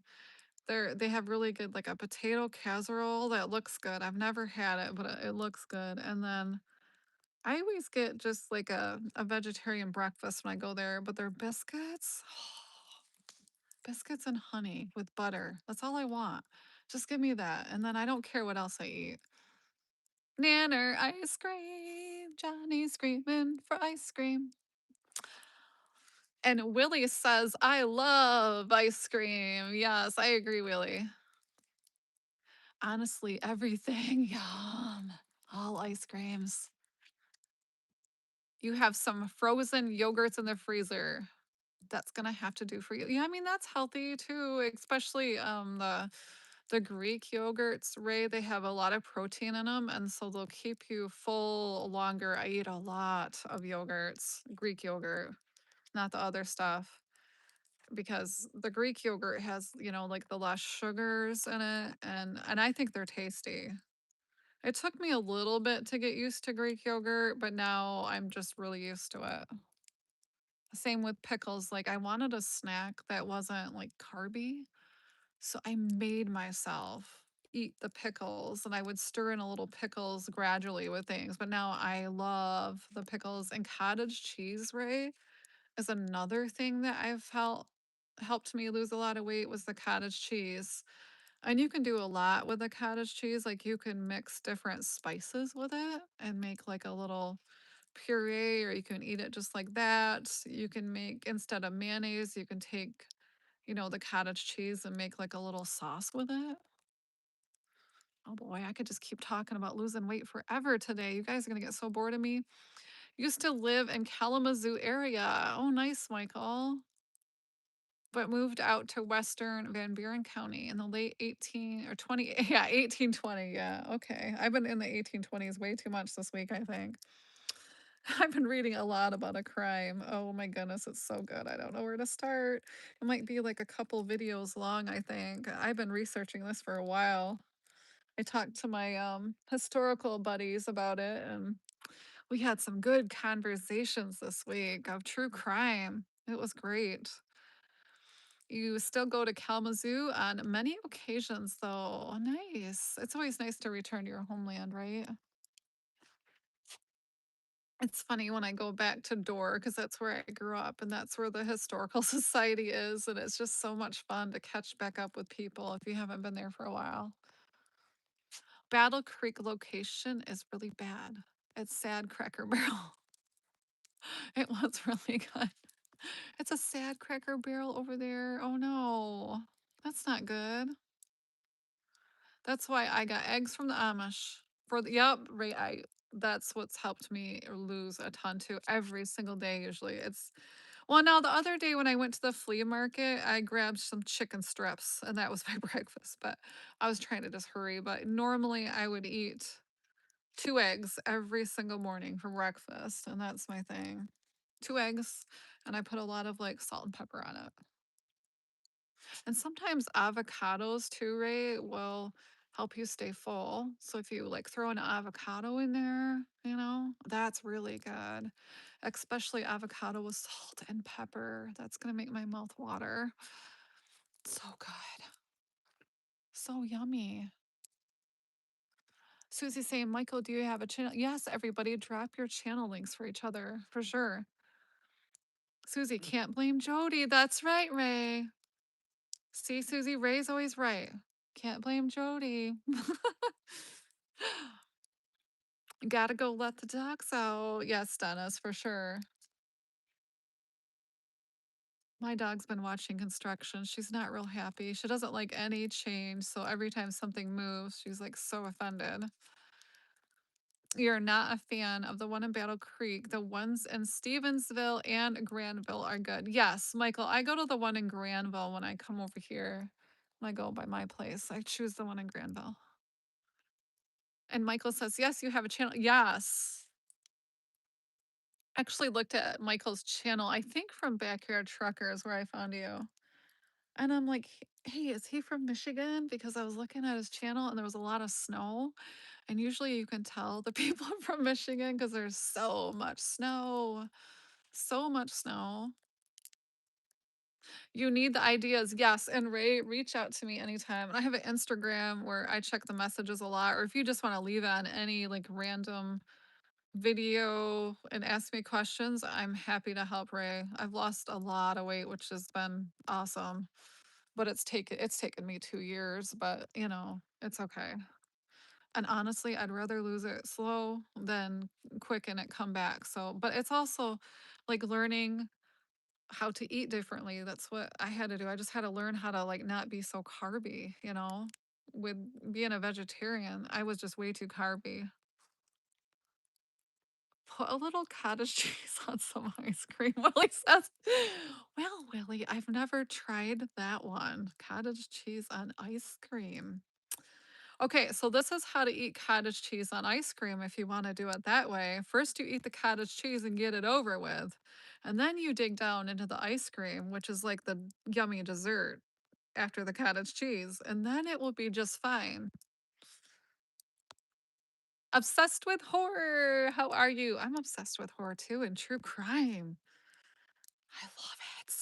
They have really good like a potato casserole that looks good. I've never had it, but it looks good. And then I always get just like a vegetarian breakfast when I go there, but their biscuits, biscuits and honey with butter. That's all I want. Just give me that. And then I don't care what else I eat. Nanner ice cream. Johnny screaming for ice cream. And Willie says, I love ice cream. Yes, I agree, Willie. Honestly, everything. Yum. All ice creams. You have some frozen yogurts in the freezer. That's gonna have to do for you. Yeah, I mean that's healthy too, especially the Greek yogurts, Ray. They have a lot of protein in them, and so they'll keep you full longer. I eat a lot of yogurts, Greek yogurt, not the other stuff. Because the Greek yogurt has, like the less sugars in it and I think they're tasty. It took me a little bit to get used to Greek yogurt, but now I'm just really used to it. Same with pickles. Like I wanted a snack that wasn't like carby, so I made myself eat the pickles and I would stir in a little pickles gradually with things. But now I love the pickles and cottage cheese, Ray, is another thing that I've felt helped me lose a lot of weight was the cottage cheese. And you can do a lot with the cottage cheese, like, you can mix different spices with it and make, like, a little puree, or you can eat it just like that. You can make instead of mayonnaise, you can take, the cottage cheese and make, like, a little sauce with it. Oh boy, I could just keep talking about losing weight forever today. You guys are gonna get so bored of me. Used to live in Kalamazoo area. Oh, nice, Michael. But moved out to Western Van Buren County in the late 18 or 20, yeah, 1820. Yeah, okay. I've been in the 1820s way too much this week, I think. I've been reading a lot about a crime. Oh my goodness, it's so good. I don't know where to start. It might be like a couple videos long, I think. I've been researching this for a while. I talked to my historical buddies about it, and we had some good conversations this week of true crime. It was great. You still go to Kalamazoo on many occasions, though. Nice. It's always nice to return to your homeland, right? It's funny when I go back to Dorr because that's where I grew up and that's where the historical society is. And it's just so much fun to catch back up with people if you haven't been there for a while. Battle Creek location is really bad. It's sad Cracker Barrel. It was really good. It's a sad Cracker Barrel over there. Oh no, that's not good. That's why I got eggs from the Amish. For the yep, right. That's what's helped me lose a ton too. Every single day, usually it's well. Now the other day when I went to the flea market, I grabbed some chicken strips, and that was my breakfast. But I was trying to just hurry. But normally I would eat 2 eggs every single morning for breakfast, and that's my thing. 2 eggs, and I put a lot of like salt and pepper on it. And sometimes avocados too, Ray, will help you stay full. So if you like throw an avocado in there, that's really good. Especially avocado with salt and pepper. That's gonna make my mouth water. So good. So yummy. Susie's saying, Michael, do you have a channel? Yes, everybody, drop your channel links for each other for sure. Susie can't blame Jody. That's right, Ray. See, Susie, Ray's always right. Can't blame Jody. Gotta go let the dogs out. Yes, Dennis, for sure. My dog's been watching construction. She's not real happy. She doesn't like any change. So every time something moves, she's like so offended. You're not a fan of the one in Battle Creek. The ones in Stevensville and Granville are good. Yes, Michael, I go to the one in Granville when I come over here. When I go by my place, I choose the one in Granville. And Michael says, yes, you have a channel. Yes. Actually looked at Michael's channel, I think from Backyard Truckers where I found you. And I'm like, hey, is he from Michigan? Because I was looking at his channel and there was a lot of snow. And usually you can tell the people are from Michigan because there's so much snow. So much snow. You need the ideas. Yes. And Ray, reach out to me anytime. And I have an Instagram where I check the messages a lot. Or if you just want to leave it on any like random video and ask me questions, I'm happy to help Ray. I've lost a lot of weight, which has been awesome. But it's taken me 2 years, but it's okay. And honestly, I'd rather lose it slow than quick and it come back. So, but it's also like learning how to eat differently. That's what I had to do. I just had to learn how to like not be so carby. With being a vegetarian, I was just way too carby. Put a little cottage cheese on some ice cream, Willie says. Well, Willie, I've never tried that one. Cottage cheese on ice cream. Okay, so this is how to eat cottage cheese on ice cream if you want to do it that way. First, you eat the cottage cheese and get it over with. And then you dig down into the ice cream, which is like the yummy dessert after the cottage cheese. And then it will be just fine. Obsessed with horror. How are you? I'm obsessed with horror too and true crime. I love it.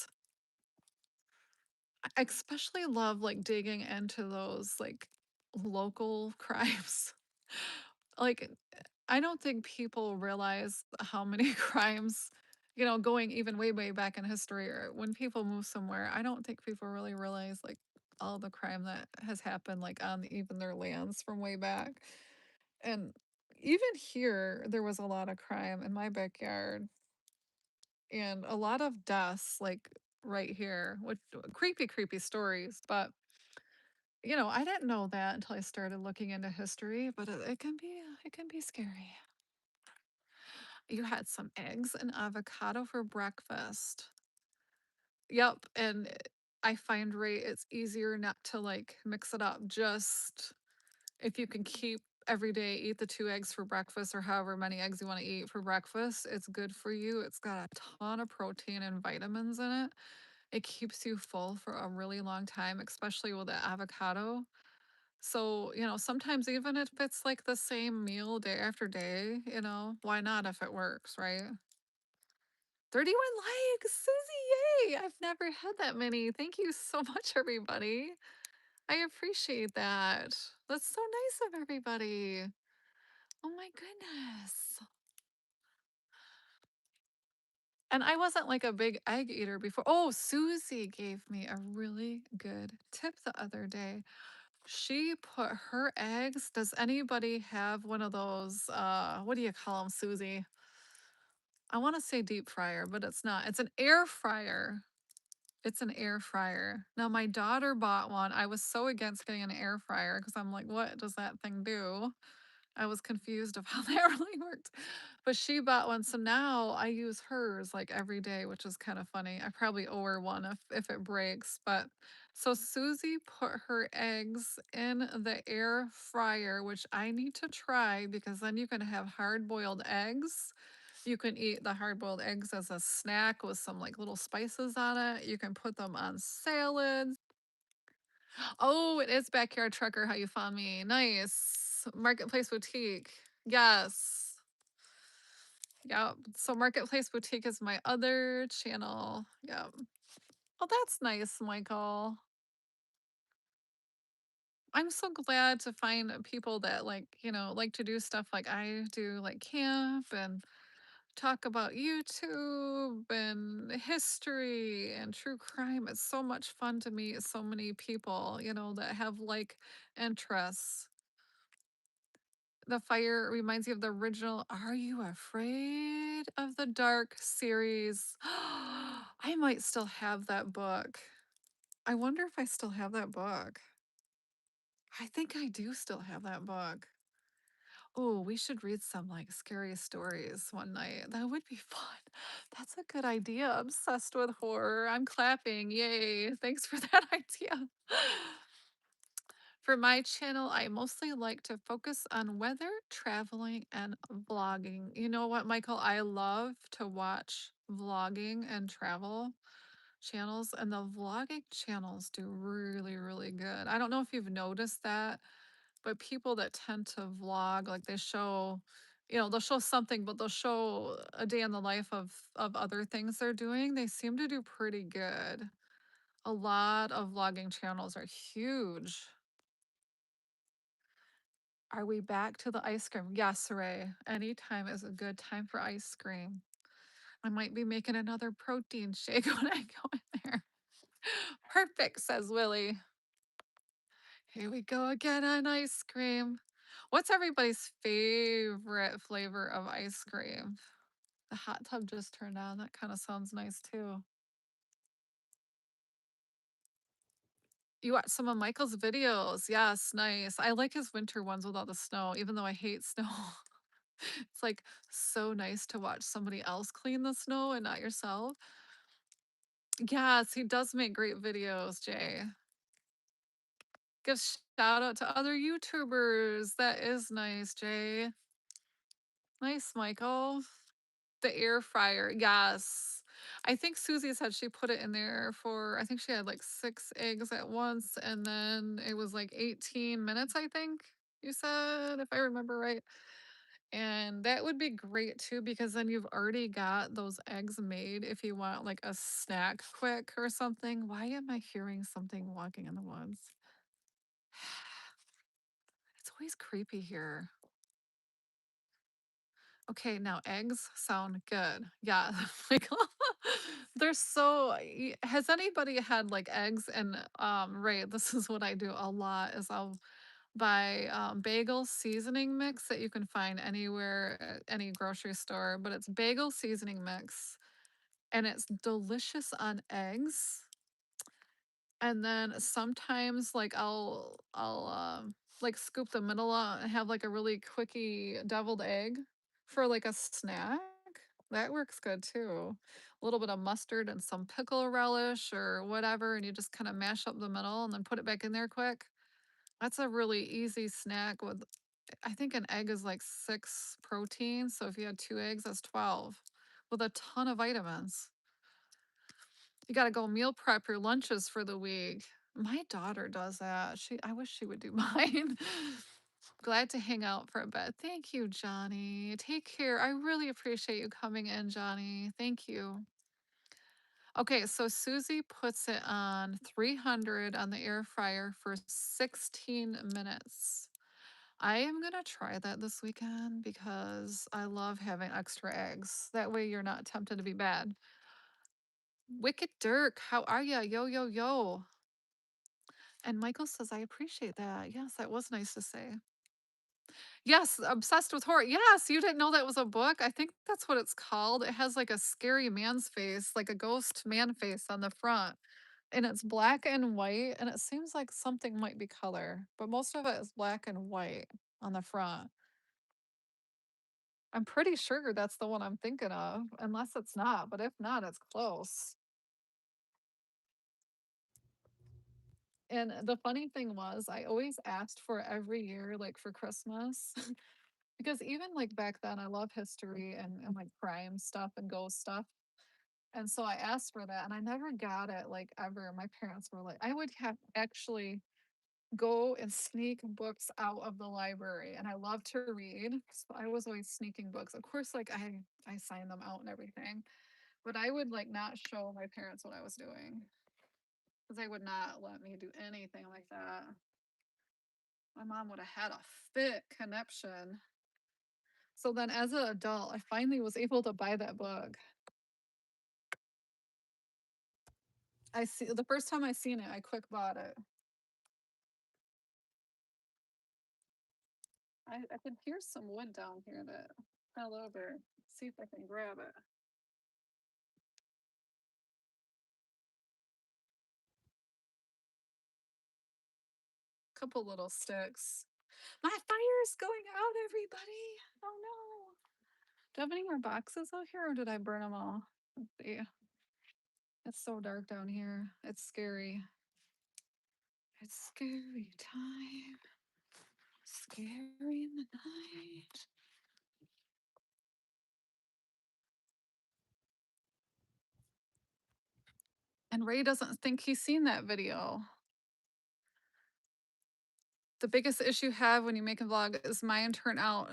I especially love like digging into those like local crimes. Like, I don't think people realize how many crimes, going even way, way back in history or when people move somewhere, I don't think people really realize like all the crime that has happened, like, on even their lands from way back. And even here, there was a lot of crime in my backyard and a lot of deaths, like, right here, which creepy, creepy stories, but, I didn't know that until I started looking into history, but it can be scary. You had some eggs and avocado for breakfast. Yep, and I find it's easier not to, like, mix it up, just if you can keep every day, eat the 2 eggs for breakfast or however many eggs you wanna eat for breakfast, it's good for you, it's got a ton of protein and vitamins in it. It keeps you full for a really long time, especially with the avocado. So, sometimes even if it's, like, the same meal day after day, why not if it works, right? 31 likes! Susie, yay! I've never had that many. Thank you so much, everybody. I appreciate that. That's so nice of everybody. Oh my goodness. And I wasn't like a big egg eater before. Oh, Susie gave me a really good tip the other day. She put her eggs. Does anybody have one of those? What do you call them, Susie? I want to say deep fryer, but it's not. It's an air fryer. It's an air fryer. Now, my daughter bought one. I was so against getting an air fryer because I'm like, what does that thing do? I was confused of how that really worked. But she bought one, so now I use hers like every day, which is kind of funny. I probably owe her one if it breaks. But so Susie put her eggs in the air fryer, which I need to try because then you can have hard boiled eggs. You can eat the hard boiled eggs as a snack with some like little spices on it. You can put them on salads. Oh, it is Backyard Trucker how you found me. Nice. Marketplace Boutique. Yes. Yep. So Marketplace Boutique is my other channel. Yep. Oh, that's nice, Michael. I'm so glad to find people that like to do stuff like I do, like camp and talk about YouTube and history and true crime. It's so much fun to meet so many people, that have like interests. The fire reminds you of the original Are You Afraid of the Dark series. I might still have that book. I wonder if I still have that book. I think I do still have that book. Oh, we should read some like scary stories one night. That would be fun. That's a good idea. Obsessed with horror. I'm clapping. Yay. Thanks for that idea. For my channel, I mostly like to focus on weather, traveling, and vlogging. You know what, Michael? I love to watch vlogging and travel channels, and the vlogging channels do really, really good. I don't know if you've noticed that, but people that tend to vlog, like they show, they'll show something, but they'll show a day in the life of other things they're doing. They seem to do pretty good. A lot of vlogging channels are huge. Are we back to the ice cream? Yes, Ray. Anytime is a good time for ice cream. I might be making another protein shake when I go in there. Perfect, says Willie. Here we go again on ice cream. What's everybody's favorite flavor of ice cream? The hot tub just turned on. That kind of sounds nice too. You watch some of Michael's videos. Yes, nice. I like his winter ones with all the snow, even though I hate snow. It's like so nice to watch somebody else clean the snow and not yourself. Yes, he does make great videos, Jay. Give shout out to other YouTubers. That is nice, Jay. Nice, Michael. The air fryer, yes. I think Susie said she put it in there for, I think she had like 6 eggs at once, and then it was like 18 minutes, I think you said, if I remember right. And that would be great too, because then you've already got those eggs made if you want like a snack quick or something. Why am I hearing something walking in the woods? It's always creepy here. Okay, now eggs sound good. Yeah, like They're so has anybody had, like, eggs and, right, this is what I do a lot is I'll buy, bagel seasoning mix that you can find anywhere at any grocery store, but it's bagel seasoning mix, and it's delicious on eggs. And then sometimes, like, like, scoop the middle out and have, like, a really quickie deviled egg for, like, a snack. That works good too. A little bit of mustard and some pickle relish or whatever, and you just kinda mash up the middle and then put it back in there quick. That's a really easy snack with I think an egg is, like, 6 proteins, so if you had 2 eggs, that's 12 with a ton of vitamins. You gotta go meal prep your lunches for the week. My daughter does that. I wish she would do mine. Glad to hang out for a bit. Thank you, Johnny. Take care. I really appreciate you coming in, Johnny. Thank you. Okay, so Susie puts it on 300 on the air fryer for 16 minutes. I am gonna try that this weekend because I love having extra eggs. That way you're not tempted to be bad. Wicked Dirk, how are ya? Yo, yo, yo. And Michael says, I appreciate that. Yes, that was nice to say. Yes, obsessed with horror. Yes, you didn't know that was a book? I think that's what it's called. It has like a scary man's face, like a ghost man face on the front. And it's black and white. And it seems like something might be color, but most of it is black and white on the front. I'm pretty sure that's the one I'm thinking of, unless it's not. But if not, it's close. And the funny thing was, I always asked for it every year, like for Christmas, because even like back then, I love history and like crime stuff and ghost stuff. And so I asked for that and I never got it like ever. My parents were like, I would have actually go and sneak books out of the library. And I love to read. So I was always sneaking books. Of course, like I signed them out and everything, but I would like not show my parents what I was doing because they would not let me do anything like that. My mom would have had a fit conniption. So then as an adult, I finally was able to buy that book. I see the first time I seen it, I quick bought it. I can hear some wood down here that fell over. See if I can grab it. Couple little sticks. My fire is going out, everybody. Oh no. Do I have any more boxes out here or did I burn them all? Let's see. It's so dark down here. It's scary. It's scary time. Scary in the night. And Ray doesn't think he's seen that video. The biggest issue you have when you make a vlog is mine turn out.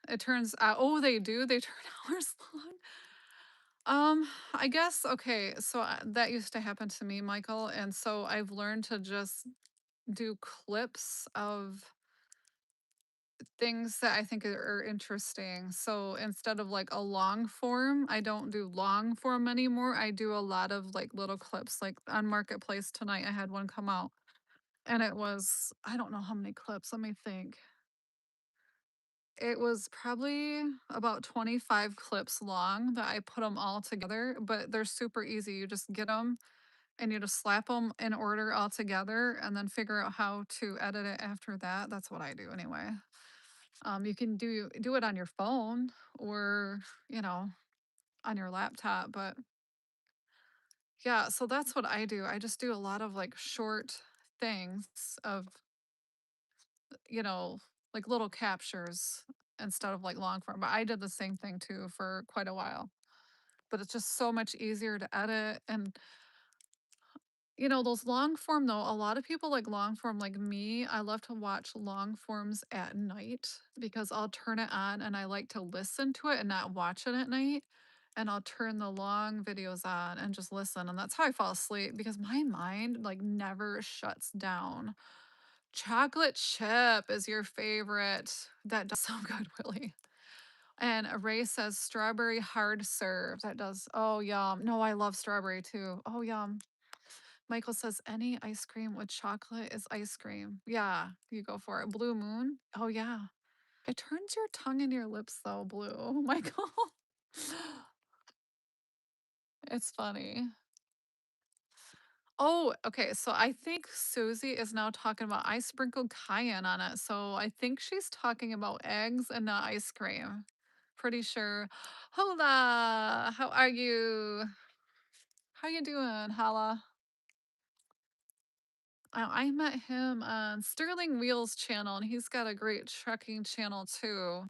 It turns out, oh, they do. They turn hours long. I guess okay. So that used to happen to me, Michael, and so I've learned to just do clips of things that I think are interesting. So instead of like a long form, I don't do long form anymore. I do a lot of like little clips. Like on Marketplace tonight, I had one come out and it was, I don't know how many clips. Let me think. It was probably about 25 clips long that I put them all together, but they're super easy. You just get them and you just slap them in order all together and then figure out how to edit it after that. That's what I do anyway. You can do it on your phone or, you know, on your laptop, but yeah, so that's what I do. I just do a lot of like short things of, you know, like little captures instead of like long form. But I did the same thing too for quite a while. But it's just so much easier to edit and those long form though, a lot of people like long form like me. I love to watch long forms at night because I'll turn it on and I like to listen to it and not watch it at night. And I'll turn the long videos on and just listen. And that's how I fall asleep because my mind like never shuts down. Chocolate chip is your favorite. That does sound good, really. And Ray says strawberry hard serve. That does. Oh, yum. No, I love strawberry too. Oh, yum. Michael says any ice cream with chocolate is ice cream. Yeah, you go for it. Blue Moon. Oh, yeah. It turns your tongue and your lips though blue, Michael. It's funny. Oh, okay. So I think Susie is now talking about I sprinkled cayenne on it. So I think she's talking about eggs and not ice cream. Pretty sure. Hola, how are you? How you doing, Hala? I met him on Sterling Wheels channel, and he's got a great trekking channel too.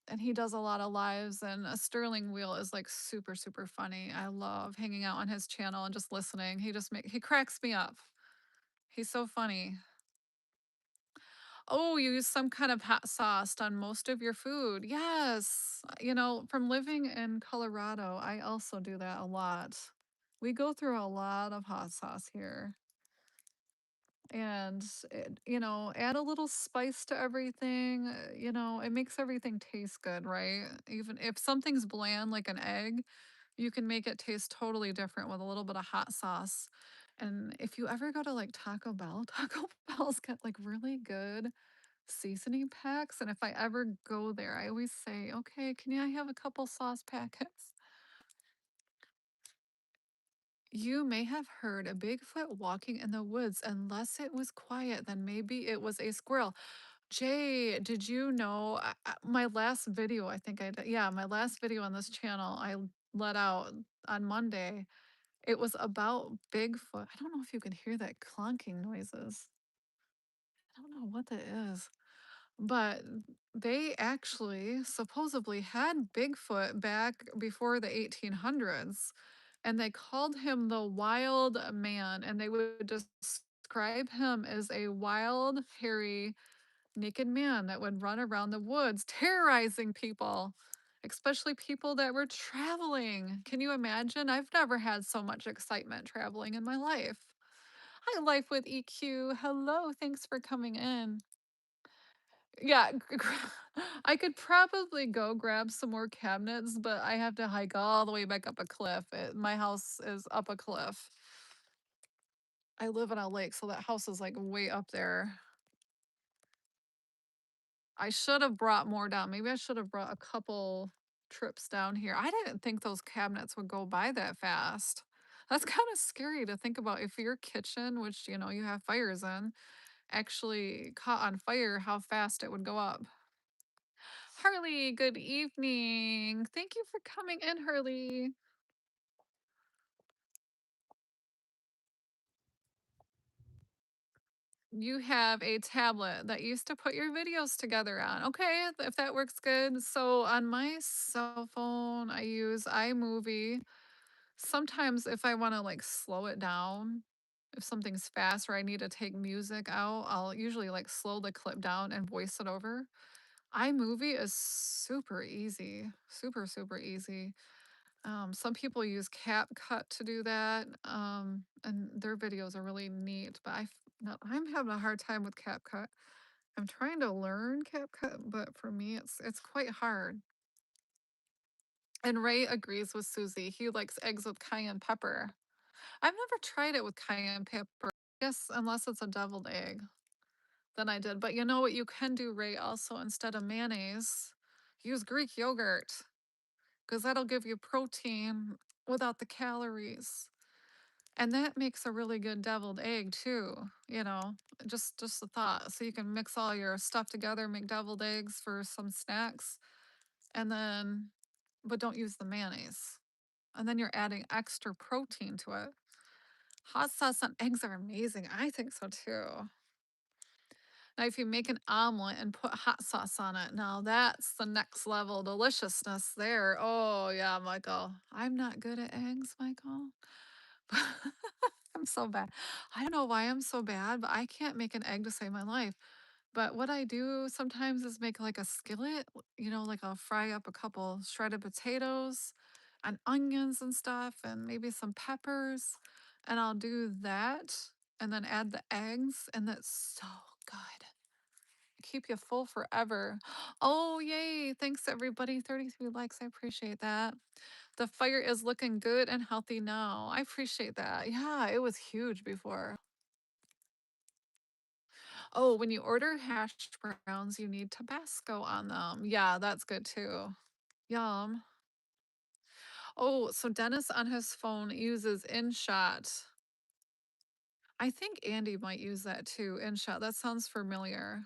And he does a lot of lives, and a Sterling Wheel is like super, super funny. I love hanging out on his channel and just listening. He cracks me up. He's so funny. Oh, you use some kind of hot sauce on most of your food. Yes. From living in Colorado, I also do that a lot. We go through a lot of hot sauce here. And, add a little spice to everything. It makes everything taste good, right? Even if something's bland, like an egg, you can make it taste totally different with a little bit of hot sauce. And if you ever go to like Taco Bell, Taco Bell's got like really good seasoning packs, and if I ever go there, I always say, "Okay, can I have a couple sauce packets?" You may have heard a Bigfoot walking in the woods. Unless it was quiet, then maybe it was a squirrel. Jay, did you know my last video? I think I did. Yeah, my last video on this channel I let out on Monday. It was about Bigfoot. I don't know if you can hear that clunking noises. I don't know what that is. But they actually supposedly had Bigfoot back before the 1800s, and they called him the wild man, and they would describe him as a wild, hairy, naked man that would run around the woods terrorizing people, especially people that were traveling. Can you imagine? I've never had so much excitement traveling in my life. Hi, Life with EQ. Hello, thanks for coming in. Yeah, I could probably go grab some more cabinets, but I have to hike all the way back up a cliff. My house is up a cliff. I live on a lake, so that house is like way up there. I should have brought more down. Maybe I should have brought a couple trips down here. I didn't think those cabinets would go by that fast. That's kind of scary to think about if your kitchen, which you have fires in, actually caught on fire, how fast it would go up. Harley, good evening. Thank you for coming in, Harley. You have a tablet that used to put your videos together on. Okay, if that works good. So on my cell phone, I use iMovie. Sometimes if I want to like slow it down, if something's fast or I need to take music out, I'll usually like slow the clip down and voice it over. iMovie is super easy, super, super easy. Some people use CapCut to do that, and their videos are really neat. But no, I'm having a hard time with CapCut. I'm trying to learn CapCut, but for me, it's quite hard. And Ray agrees with Susie. He likes eggs with cayenne pepper. I've never tried it with cayenne pepper. Yes, unless it's a deviled egg. Then I did. But you know what you can do, Ray? Also, instead of mayonnaise, use Greek yogurt because that'll give you protein without the calories. And that makes a really good deviled egg too, just a thought. So you can mix all your stuff together, make deviled eggs for some snacks, and then but don't use the mayonnaise. And then you're adding extra protein to it. Hot sauce on eggs are amazing. I think so too. Now, if you make an omelet and put hot sauce on it, now that's the next level deliciousness there. Oh, yeah, Michael. I'm not good at eggs, Michael. I'm so bad. I don't know why I'm so bad, but I can't make an egg to save my life. But what I do sometimes is make like a skillet, like I'll fry up a couple shredded potatoes and onions and stuff, and maybe some peppers. And I'll do that and then add the eggs, and that's so good. I keep you full forever. Oh, yay. Thanks, everybody. 33 likes. I appreciate that. The fire is looking good and healthy now. I appreciate that. Yeah, it was huge before. Oh, when you order hash browns, you need Tabasco on them. Yeah, that's good too. Yum. Oh, so Dennis on his phone uses InShot. I think Andy might use that too, InShot. That sounds familiar.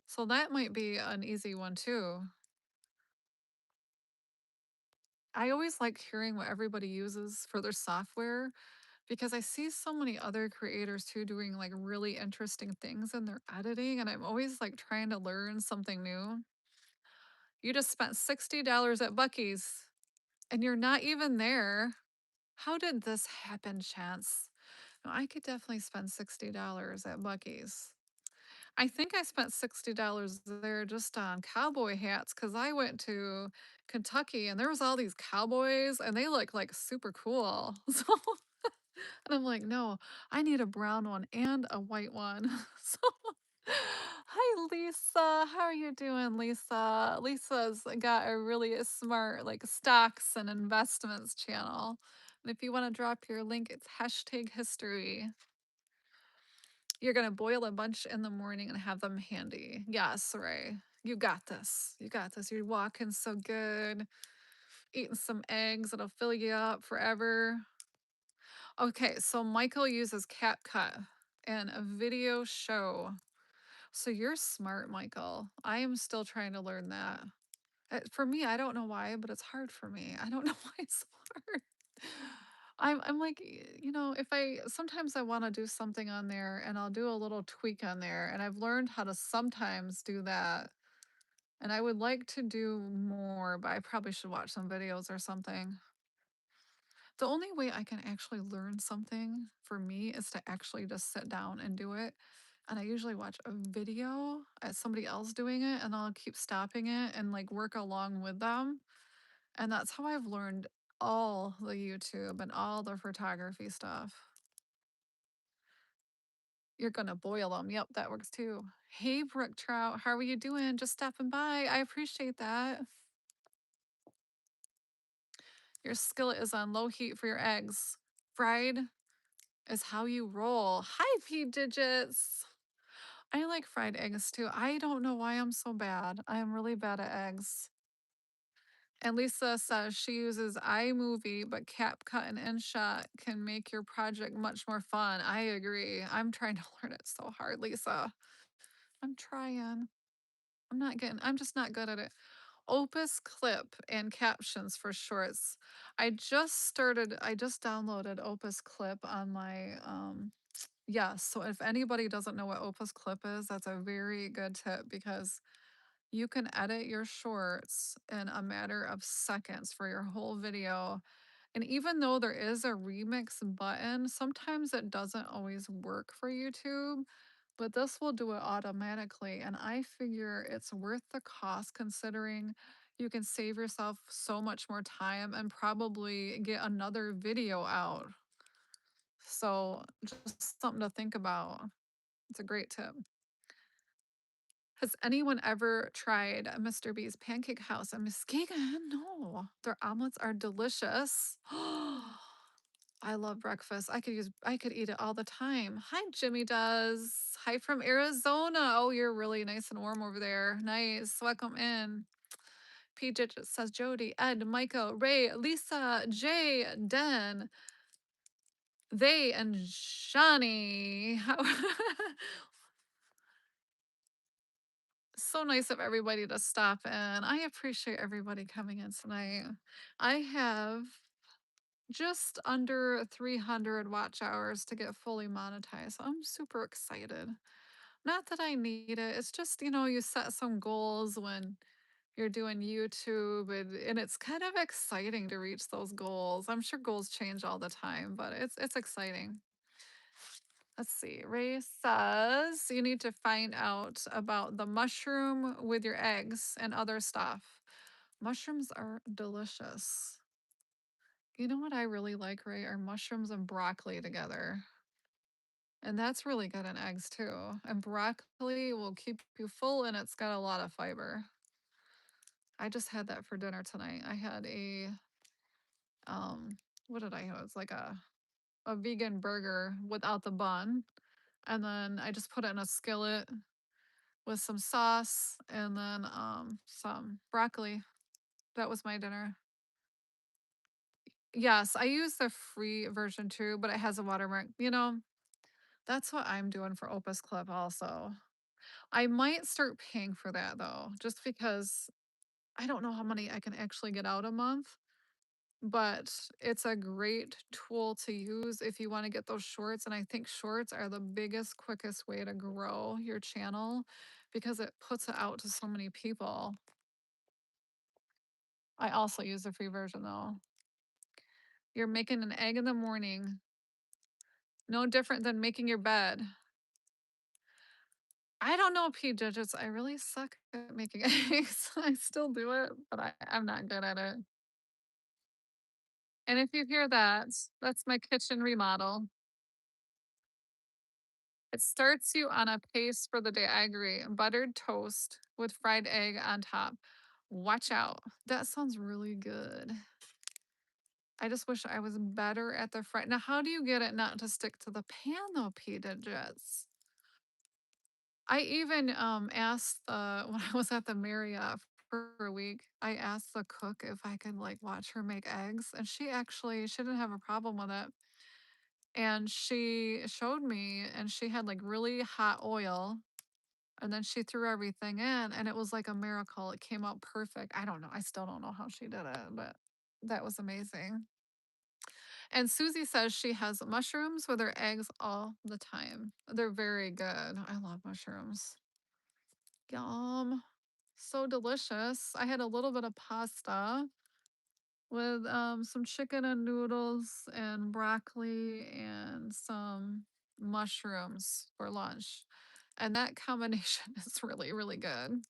So that might be an easy one too. I always like hearing what everybody uses for their software because I see so many other creators too doing like really interesting things in their editing, and I'm always like trying to learn something new. You just spent $60 at Bucky's and you're not even there. How did this happen, Chance? No, I could definitely spend $60 at Bucky's. I think I spent $60 there just on cowboy hats because I went to Kentucky and there was all these cowboys and they look like super cool. So and I'm like, no, I need a brown one and a white one. So hi Lisa. How are you doing, Lisa? Lisa's got a really smart like stocks and investments channel. And if you want to drop your link, it's hashtag history. You're gonna boil a bunch in the morning and have them handy. Yes, Ray. You got this. You got this. You're walking so good. Eating some eggs. It'll fill you up forever. Okay, so Michael uses CapCut and a video show. So you're smart, Michael. I am still trying to learn that. For me, I don't know why, but it's hard for me. I don't know why it's so hard. I'm like, if I sometimes I want to do something on there and I'll do a little tweak on there, and I've learned how to sometimes do that. And I would like to do more, but I probably should watch some videos or something. The only way I can actually learn something for me is to actually just sit down and do it. And I usually watch a video at somebody else doing it and I'll keep stopping it and like work along with them. And that's how I've learned all the YouTube and all the photography stuff. You're gonna boil them. Yep, that works too. Hey, Brook Trout, how are you doing? Just stopping by. I appreciate that. Your skillet is on low heat for your eggs. Fried is how you roll. Hi, P Digits. I like fried eggs too. I don't know why I'm so bad. I am really bad at eggs. And Lisa says she uses iMovie, but CapCut and InShot can make your project much more fun. I agree. I'm trying to learn it so hard, Lisa. I'm trying. I'm just not good at it. Opus Clip and captions for shorts. I just downloaded Opus Clip on my yeah, so if anybody doesn't know what Opus Clip is, that's a very good tip because you can edit your shorts in a matter of seconds for your whole video. And even though there is a remix button, sometimes it doesn't always work for YouTube, but this will do it automatically. And I figure it's worth the cost considering you can save yourself so much more time and probably get another video out. So just something to think about. It's a great tip. Has anyone ever tried Mr. B's Pancake House in Muskegon? No. Their omelets are delicious. I love breakfast. I could eat it all the time. Hi, Jimmy does. Hi from Arizona. Oh, you're really nice and warm over there. Nice. Welcome in. PJ just says Jody, Ed, Michael, Ray, Lisa, Jay, Den, they, and Johnny. So nice of everybody to stop in. I appreciate everybody coming in tonight. I have just under 300 watch hours to get fully monetized. So I'm super excited. Not that I need it. It's just, you set some goals when you're doing YouTube and it's kind of exciting to reach those goals. I'm sure goals change all the time, but it's exciting. Let's see. Ray says you need to find out about the mushroom with your eggs and other stuff. Mushrooms are delicious. You know what I really like, Ray? Are mushrooms and broccoli together. And that's really good in eggs too. And broccoli will keep you full and it's got a lot of fiber. I just had that for dinner tonight. I had a what did I have? It's like a vegan burger without the bun. And then I just put it in a skillet with some sauce and then some broccoli. That was my dinner. Yes, I use the free version too, but it has a watermark. That's what I'm doing for Opus Club also. I might start paying for that though, just because I don't know how many I can actually get out a month, but it's a great tool to use if you want to get those shorts. And I think shorts are the biggest, quickest way to grow your channel because it puts it out to so many people. I also use the free version though. You're making an egg in the morning, no different than making your bed. I don't know, P digits. I really suck at making eggs. I still do it, but I'm not good at it. And if you hear that, that's my kitchen remodel. It starts you on a pace for the day. I agree. Buttered toast with fried egg on top. Watch out. That sounds really good. I just wish I was better at the fry. Now, how do you get it not to stick to the pan though, P digits? I even asked when I was at the Marriott for a week, I asked the cook if I could like watch her make eggs, and she didn't have a problem with it. And she showed me, and she had like really hot oil, and then she threw everything in, and it was like a miracle. It came out perfect. I don't know. I still don't know how she did it, but that was amazing. And Susie says she has mushrooms with her eggs all the time. They're very good. I love mushrooms. Yum. So delicious. I had a little bit of pasta with some chicken and noodles and broccoli and some mushrooms for lunch. And that combination is really, really good.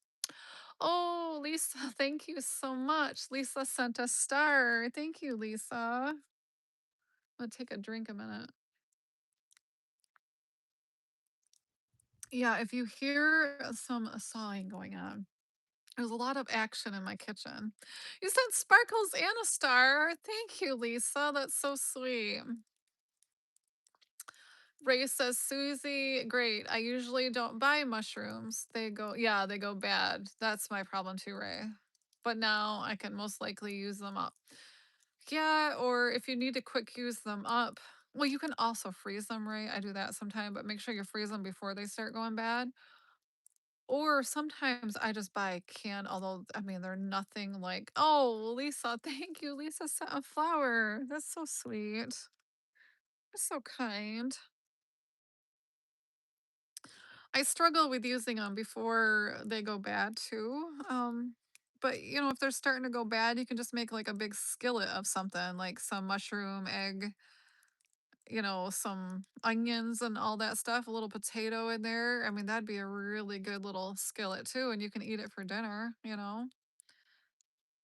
Oh, Lisa, thank you so much. Lisa sent a star. Thank you, Lisa. I'm gonna take a drink a minute. Yeah, if you hear some sawing going on, there's a lot of action in my kitchen. You sent sparkles and a star. Thank you, Lisa. That's so sweet. Ray says, Susie, great. I usually don't buy mushrooms. Yeah, they go bad. That's my problem too, Ray. But now I can most likely use them up. Yeah, or if you need to quick use them up, well, you can also freeze them, Ray. I do that sometimes, but make sure you freeze them before they start going bad. Or sometimes I just buy canned, although I mean they're nothing like, oh, Lisa, thank you. Lisa sent a flower. That's so sweet. You're so kind. I struggle with using them before they go bad too. But if they're starting to go bad, you can just make like a big skillet of something, like some mushroom, egg, some onions and all that stuff, a little potato in there. I mean, that'd be a really good little skillet too, and you can eat it for dinner.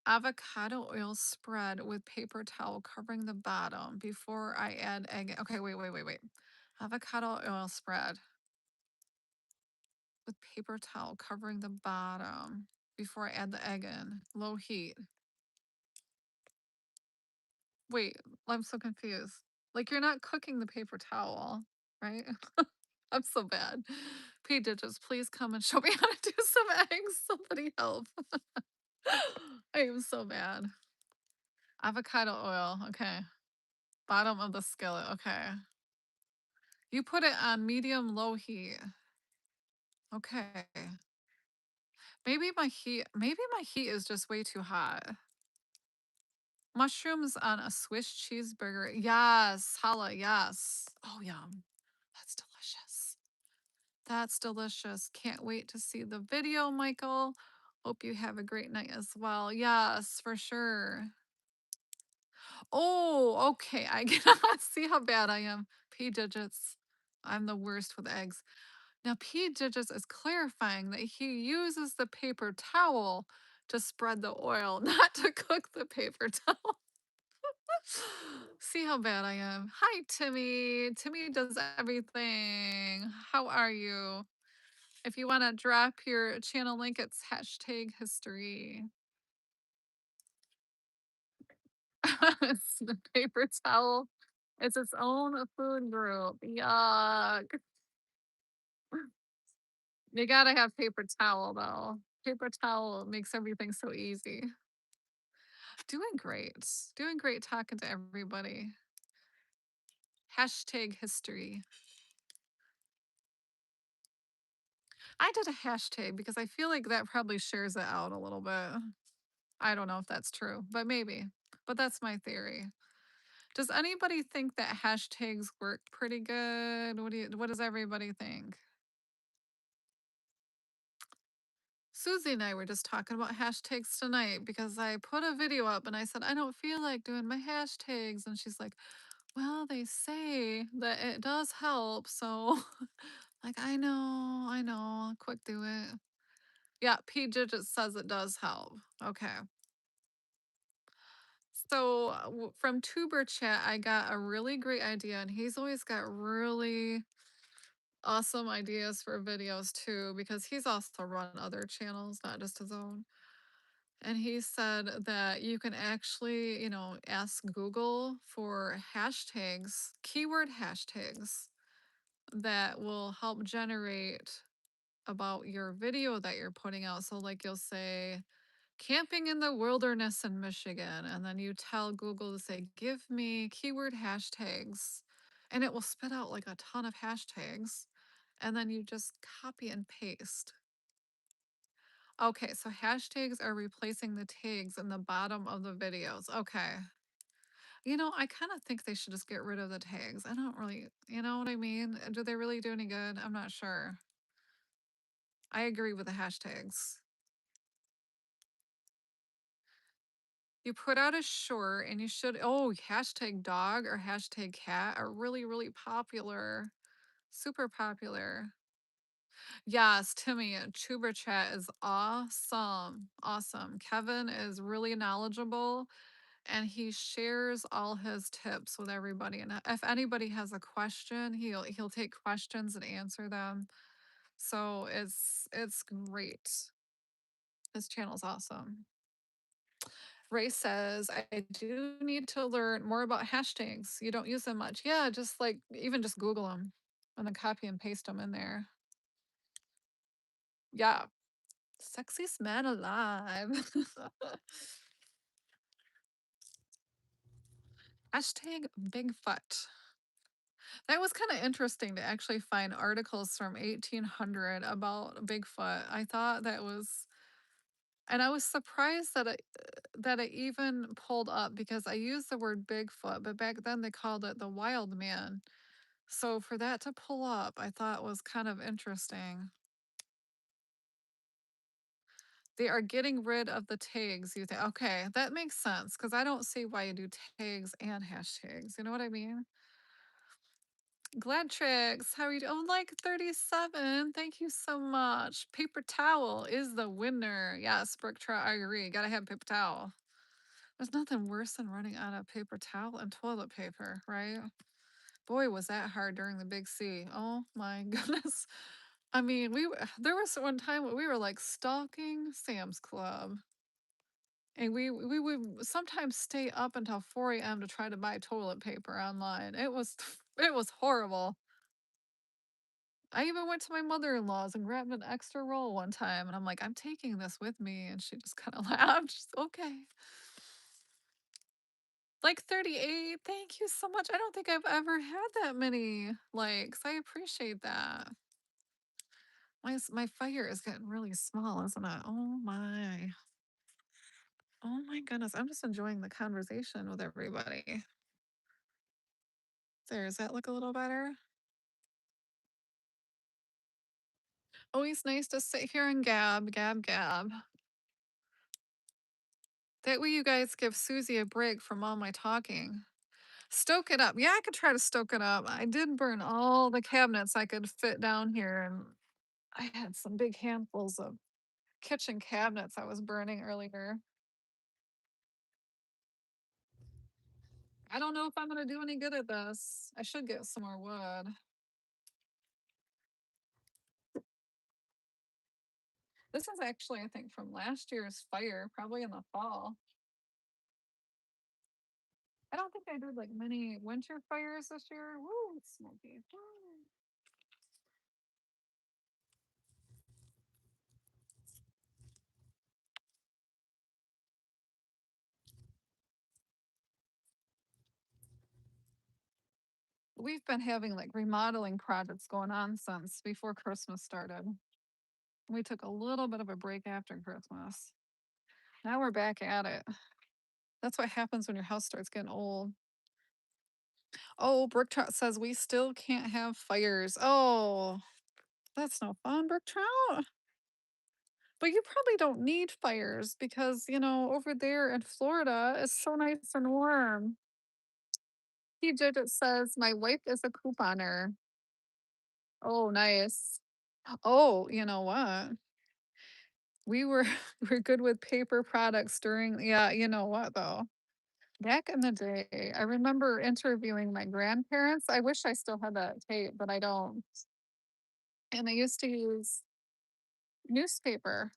Avocado oil spread with paper towel covering the bottom before I add egg. Okay, wait, wait, wait, wait. Avocado oil spread with paper towel covering the bottom before I add the egg in. Low heat. Wait, I'm so confused. Like you're not cooking the paper towel, right? I'm so bad. P digits, please come and show me how to do some eggs. Somebody help. I am so bad. Avocado oil. Okay. Bottom of the skillet. Okay. You put it on medium low heat. Okay. Maybe my heat is just way too hot. Mushrooms on a Swiss cheeseburger. Yes, challah, yes. Oh, yum. That's delicious. That's delicious. Can't wait to see the video, Michael. Hope you have a great night as well. Yes, for sure. Oh, okay. I cannot see how bad I am. P digits. I'm the worst with eggs. Now, P digits is clarifying that he uses the paper towel to spread the oil, not to cook the paper towel. See how bad I am. Hi, Timmy. Timmy does everything. How are you? If you want to drop your channel link, it's hashtag history. It's the paper towel. It's its own food group. Yuck. You gotta have paper towel though. Paper towel makes everything so easy. Doing great. Doing great talking to everybody. Hashtag history. I did a hashtag because I feel like that probably shares it out a little bit. I don't know if that's true, but maybe. But that's my theory. Does anybody think that hashtags work pretty good? What does everybody think? Susie and I were just talking about hashtags tonight because I put a video up and I said, I don't feel like doing my hashtags. And she's like, well, they say that it does help. So, like, I know, I'll quick do it. Yeah, P Digit says it does help. Okay. So, from Tuber Chat, I got a really great idea, and he's always got really awesome ideas for videos too, because he's also run other channels, not just his own. And he said that you can actually, ask Google for hashtags, keyword hashtags that will help generate about your video that you're putting out. So, like, you'll say, camping in the wilderness in Michigan. And then you tell Google to say, give me keyword hashtags. And it will spit out like a ton of hashtags. And then you just copy and paste. Okay, so hashtags are replacing the tags in the bottom of the videos. Okay. I kind of think they should just get rid of the tags. I don't really, you know what I mean? Do they really do any good? I'm not sure. I agree with the hashtags. You put out a short and you should, oh, hashtag dog or hashtag cat are really, really popular. Super popular. Yes, Timmy, Tuber Chat is awesome. Awesome. Kevin is really knowledgeable and he shares all his tips with everybody. And if anybody has a question, he'll take questions and answer them. So it's great. His channel's awesome. Ray says, I do need to learn more about hashtags. You don't use them much. Yeah, just like even just Google them and then copy and paste them in there. Yeah. Sexiest man alive. Hashtag Bigfoot. That was kind of interesting to actually find articles from 1800 about Bigfoot. I thought that was, and I was surprised that it even pulled up because I used the word Bigfoot, but back then they called it the wild man. So for that to pull up, I thought was kind of interesting. They are getting rid of the tags. You think, okay, that makes sense because I don't see why you do tags and hashtags. You know what I mean? Glad tricks. How are you? Oh, like 37. Thank you so much. Paper towel is the winner. Yes, Brooke Trout, I agree. Gotta have paper towel. There's nothing worse than running out of paper towel and toilet paper, right? Boy, was that hard during the big C. Oh my goodness. I mean, there was one time we were like stalking Sam's Club. And we would sometimes stay up until 4 a.m. to try to buy toilet paper online. It was it was horrible. I even went to my mother-in-law's and grabbed an extra roll one time, and I'm like, "I'm taking this with me," and she just kinda laughed. She's, "Okay." Like 38, thank you so much. I don't think I've ever had that many likes. I appreciate that. My fire is getting really small, isn't it? Oh my. Oh my goodness. I'm just enjoying the conversation with everybody. There, does that look a little better? Always nice to sit here and gab, gab, gab. That way you guys give Susie a break from all my talking. Stoke it up. Yeah, I could try to stoke it up. I did burn all the cabinets I could fit down here, and I had some big handfuls of kitchen cabinets I was burning earlier. I don't know if I'm gonna do any good at this. I should get some more wood. This is actually, I think, from last year's fire, probably in the fall. I don't think I did like many winter fires this year. Woo, it's smoky. Woo. We've been having like remodeling projects going on since before Christmas started. We took a little bit of a break after Christmas. Now we're back at it. That's what happens when your house starts getting old. Oh, Brook Trout says we still can't have fires. Oh, that's no fun, Brook Trout. But you probably don't need fires because, over there in Florida, it's so nice and warm. He did it says, my wife is a couponer. Oh, nice. Oh, you know what? We were we're good with paper products during, yeah, you know what though? Back in the day, I remember interviewing my grandparents. I wish I still had that tape, but I don't. And they used to use newspaper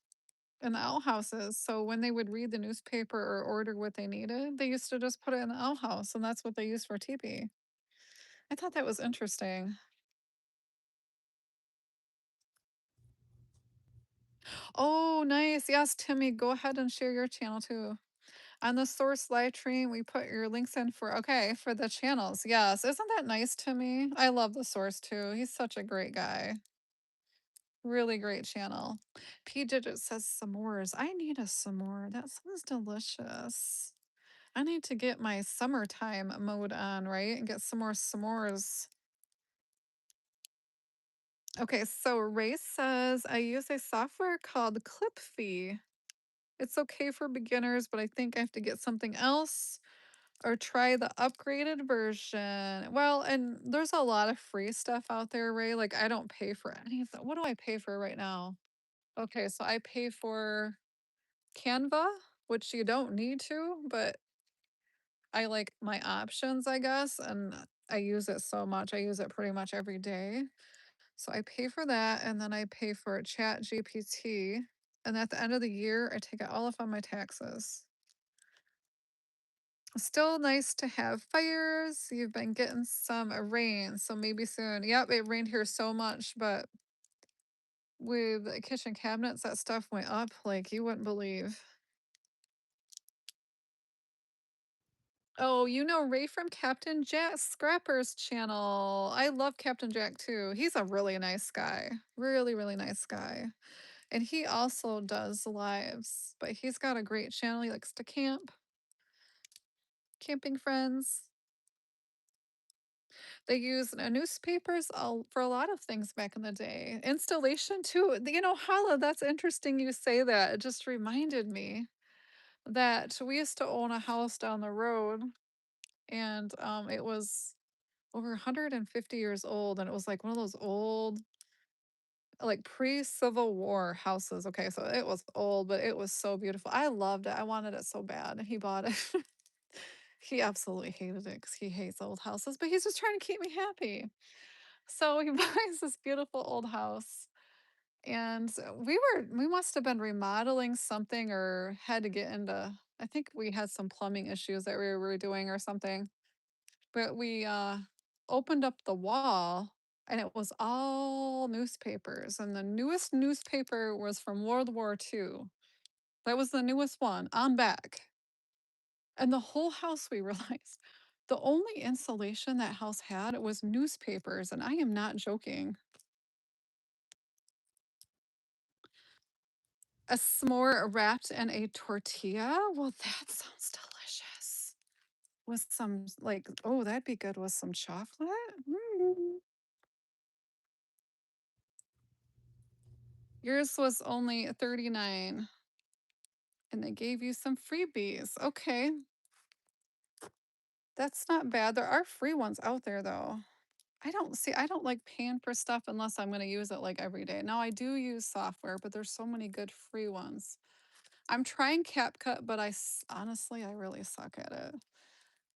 in the outhouses. So when they would read the newspaper or order what they needed, they used to just put it in the outhouse, and that's what they used for teepee. I thought that was interesting. Oh, nice. Yes, Timmy, go ahead and share your channel too. On the source live stream, we put your links in for the channels. Yes. Isn't that nice to me? I love the source too. He's such a great guy. Really great channel. P Digit says s'mores. I need a s'more. That sounds delicious. I need to get my summertime mode on, right? And get some more s'mores. Okay, so Ray says I use a software called Clipfee. It's okay for beginners, but I think I have to get something else or try the upgraded version. Well, and there's a lot of free stuff out there, Ray. Like I don't pay for any of that. What do I pay for right now? Okay, so I pay for Canva, which you don't need to, but I like my options, I guess, and I use it so much. I use it pretty much every day. So I pay for that, and then I pay for Chat GPT. And at the end of the year, I take it all off on my taxes. Still nice to have fires. You've been getting some rain, so maybe soon. Yep, it rained here so much, but with the kitchen cabinets, that stuff went up like you wouldn't believe. Oh, you know Ray from Captain Jack Scrapper's channel. I love Captain Jack too. He's a really nice guy. Really, really nice guy. And he also does lives, but he's got a great channel. He likes to camp, camping friends. They used newspapers for a lot of things back in the day. Installation too. Hala, that's interesting you say that. It just reminded me that we used to own a house down the road, and it was over 150 years old, and it was like one of those old, like pre-Civil War houses. Okay, so it was old, but it was so beautiful. I loved it. I wanted it so bad, and he bought it. He absolutely hated it because he hates old houses, but he's just trying to keep me happy. So he buys this beautiful old house, and we must have been remodeling something or had to get into, I think we had some plumbing issues that we were doing or something. But we opened up the wall, and it was all newspapers, and the newest newspaper was from World War II. That was the newest one on back. And the whole house, we realized, the only insulation that house had was newspapers, and I am not joking. A s'more wrapped in a tortilla? Well, that sounds delicious. With some, like, oh, that'd be good with some chocolate? Mm. Yours was only 39, and they gave you some freebies. Okay, that's not bad. There are free ones out there, though. I don't like paying for stuff unless I'm gonna use it, like, every day. Now, I do use software, but there's so many good free ones. I'm trying CapCut, but honestly, I really suck at it.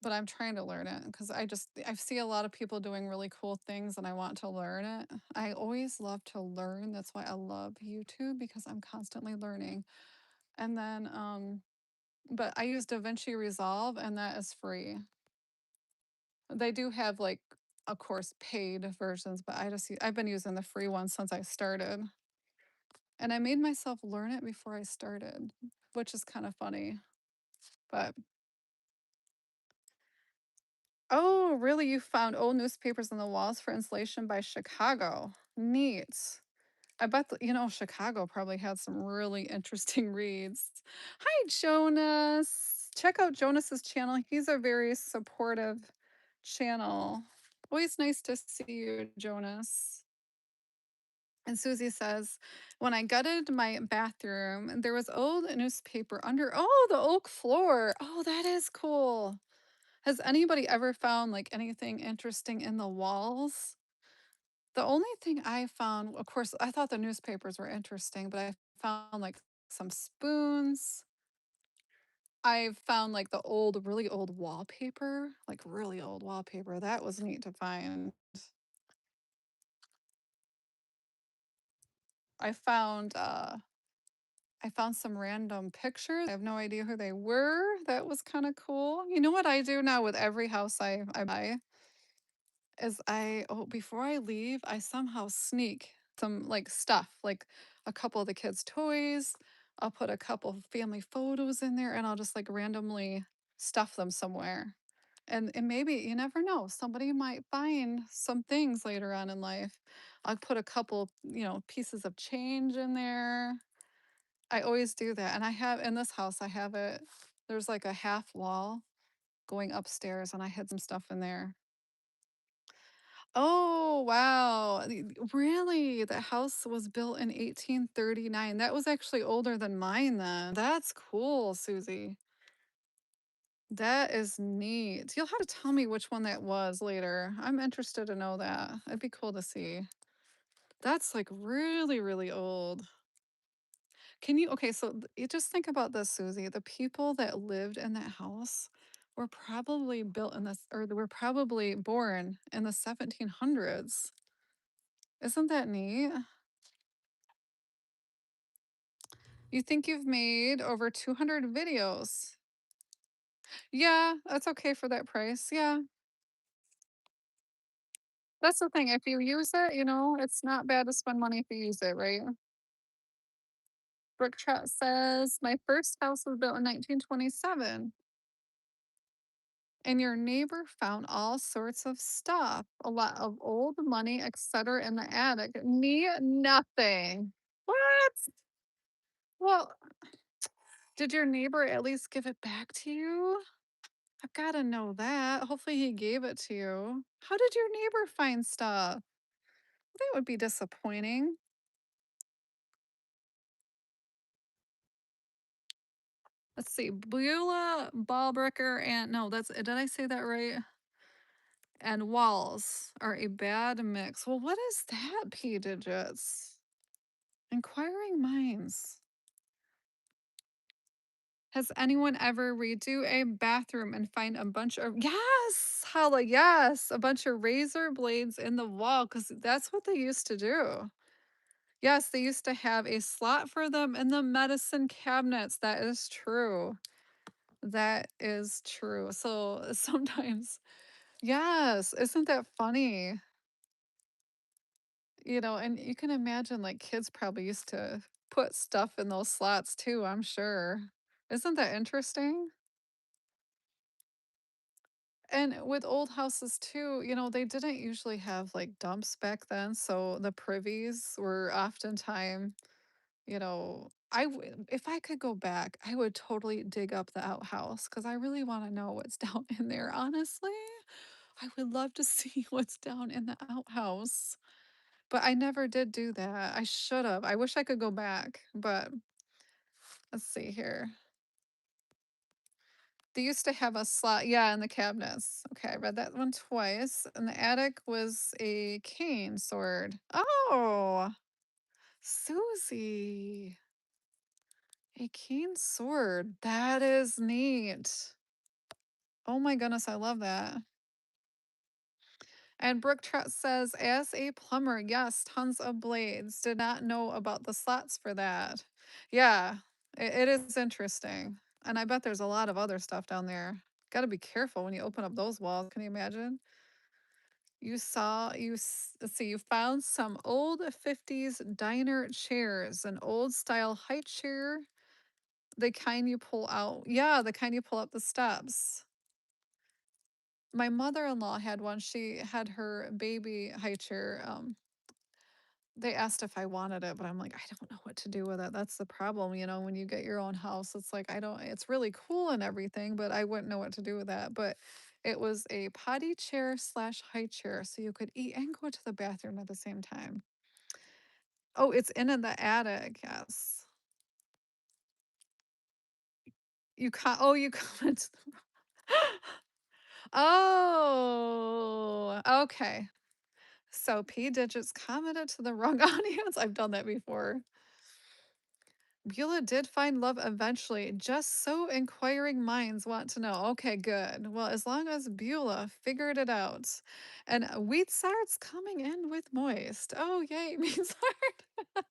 but I'm trying to learn it because I see a lot of people doing really cool things and I want to learn it. I always love to learn. That's why I love YouTube because I'm constantly learning. And then but I use DaVinci Resolve and that is free. They do have like of course paid versions, but I've been using the free one since I started. And I made myself learn it before I started, which is kind of funny. But oh, really? You found old newspapers on the walls for insulation by Chicago. Neat. I bet Chicago probably had some really interesting reads. Hi, Jonas. Check out Jonas's channel. He's a very supportive channel. Always nice to see you, Jonas. And Susie says, when I gutted my bathroom, there was old newspaper under, oh, the oak floor. Oh, that is cool. Has anybody ever found like anything interesting in the walls? The only thing I found, of course, I thought the newspapers were interesting, but I found like some spoons. I found like the old, really old wallpaper, like really old wallpaper. That was neat to find. I found I found some random pictures. I have no idea who they were. That was kind of cool. You know what I do now with every house I buy is before I leave, I somehow sneak some like stuff, like a couple of the kids' toys. I'll put a couple of family photos in there and I'll just like randomly stuff them somewhere. And maybe you never know, somebody might find some things later on in life. I'll put a couple, pieces of change in there. I always do that. And I have in this house, I have it. There's like a half wall going upstairs, and I hid some stuff in there. Oh, wow. Really? The house was built in 1839. That was actually older than mine then. That's cool, Susie. That is neat. You'll have to tell me which one that was later. I'm interested to know that. It'd be cool to see. That's like really, really old. Okay, so you just think about this, Susie. The people that lived in that house were probably built in this, or they were probably born in the 1700s. Isn't that neat? You think you've made over 200 videos. Yeah, that's okay for that price. Yeah, that's the thing. If you use it, it's not bad to spend money if you use it, right? Brooke Trout says, my first house was built in 1927. And your neighbor found all sorts of stuff, a lot of old money, etc., in the attic. Me, nothing. What? Well, did your neighbor at least give it back to you? I've got to know that. Hopefully, he gave it to you. How did your neighbor find stuff? That would be disappointing. Let's see. Beulah, Ballbricker, and no, did I say that right? And walls are a bad mix. Well, what is that, P digits? Inquiring minds. Has anyone ever redo a bathroom and find a bunch of yes, Hala, yes, a bunch of razor blades in the wall because that's what they used to do. Yes, they used to have a slot for them in the medicine cabinets. That is true. That is true. So sometimes, yes, isn't that funny? And you can imagine like kids probably used to put stuff in those slots too, I'm sure. Isn't that interesting? And with old houses too, they didn't usually have like dumps back then. So the privies were oftentimes, if I could go back, I would totally dig up the outhouse because I really want to know what's down in there. Honestly, I would love to see what's down in the outhouse. But I never did do that. I should have. I wish I could go back, but let's see here. They used to have a slot, yeah, in the cabinets. Okay, I read that one twice. And the attic was a cane sword. Oh, Susie, a cane sword. That is neat. Oh my goodness, I love that. And Brooke Trout says, as a plumber, yes, tons of blades. Did not know about the slots for that. Yeah, it is interesting. And I bet there's a lot of other stuff down there. Got to be careful when you open up those walls. Can you imagine? Let's see, you found some old 50s diner chairs, an old style high chair, the kind you pull out. Yeah, the kind you pull up the steps. My mother-in-law had one. She had her baby high chair. They asked if I wanted it, but I'm like, I don't know what to do with it. That's the problem, when you get your own house, it's like I don't it's really cool and everything, but I wouldn't know what to do with that. But it was a potty chair slash high chair, so you could eat and go to the bathroom at the same time. Oh, it's in the attic, yes. You comment. Oh, okay. So P Digits commented to the wrong audience. I've done that before. Beulah did find love eventually, just so inquiring minds want to know. Okay, good. Well, as long as Beulah figured it out. And wheat sart's coming in with moist. Oh, yay, meat sart.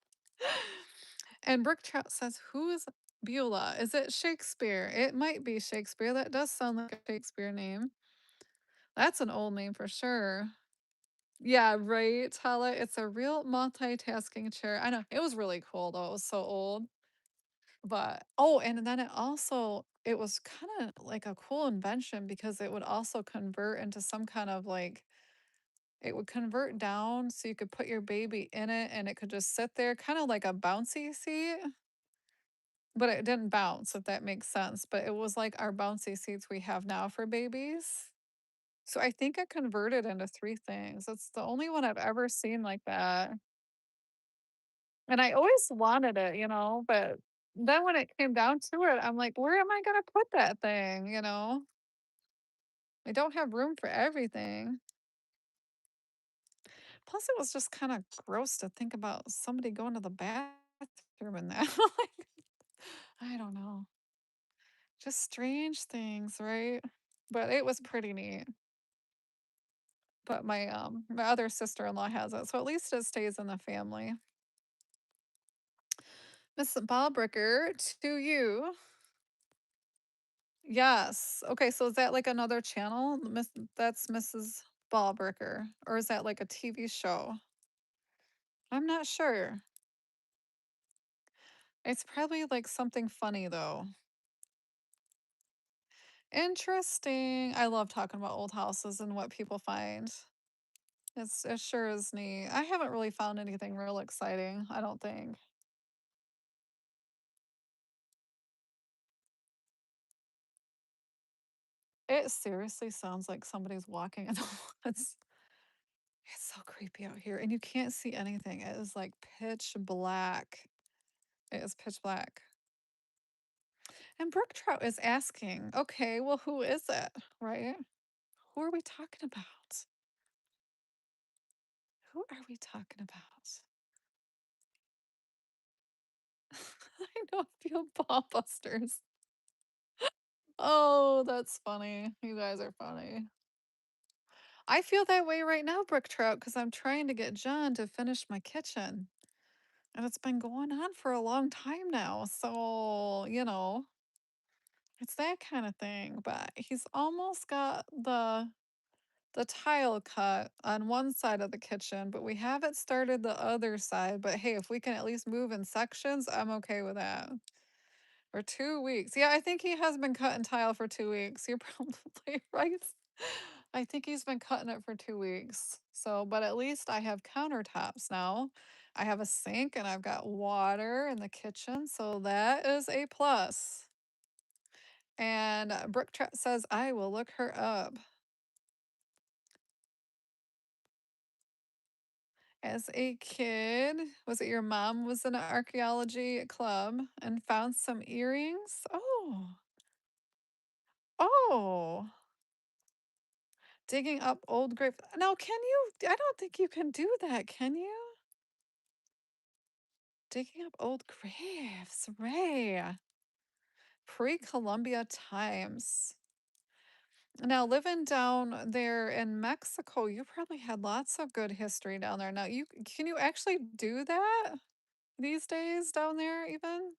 And Brooke Trout says, who is Beulah? Is it Shakespeare? It might be Shakespeare. That does sound like a Shakespeare name. That's an old name for sure. Yeah, right, Tala. It's a real multitasking chair. I know. It was really cool though. It was so old. But and then it was kinda like a cool invention because it would also convert into some kind of like it would convert down so you could put your baby in it and it could just sit there, kinda like a bouncy seat, but it didn't bounce, if that makes sense. But it was like our bouncy seats we have now for babies. So I think it converted into 3 things. It's the only one I've ever seen like that. And I always wanted it, but then when it came down to it, I'm like, "Where am I gonna put that thing?" I don't have room for everything. Plus, it was just kinda gross to think about somebody going to the bathroom in that. Like, I don't know. Just strange things, right? But it was pretty neat. But my other sister-in-law has it, so at least it stays in the family. Miss Ballbricker, to you. Yes. Okay, so is that like another channel? That's Mrs. Ballbricker, or is that like a TV show? I'm not sure. It's probably like something funny though. Interesting. I love talking about old houses and what people find. It sure is neat. I haven't really found anything real exciting, I don't think. It seriously sounds like somebody's walking in the woods. It's so creepy out here, and you can't see anything. It is like pitch black. It is pitch black. And Brook Trout is asking, okay, well, who is it? Right? Who are we talking about? Who are we talking about? I know a few ball busters. Oh, that's funny. You guys are funny. I feel that way right now, Brook Trout, because I'm trying to get John to finish my kitchen. And it's been going on for a long time now. So, it's that kind of thing. But he's almost got the tile cut on one side of the kitchen, but we haven't started the other side. But hey, if we can at least move in sections, I'm okay with that. For 2 weeks. Yeah, I think he has been cutting tile for 2 weeks. You're probably right. I think he's been cutting it for 2 weeks. So, but at least I have countertops now. I have a sink and I've got water in the kitchen. So that is a plus. And Brooke says, I will look her up. As a kid, was it your mom was in an archaeology club and found some earrings? Oh, oh, digging up old grave. Now, can you? I don't think you can do that, can you? Digging up old graves, Ray. Pre-Columbia times. Now, living down there in Mexico, you probably had lots of good history down there. Now, can you actually do that these days down there even?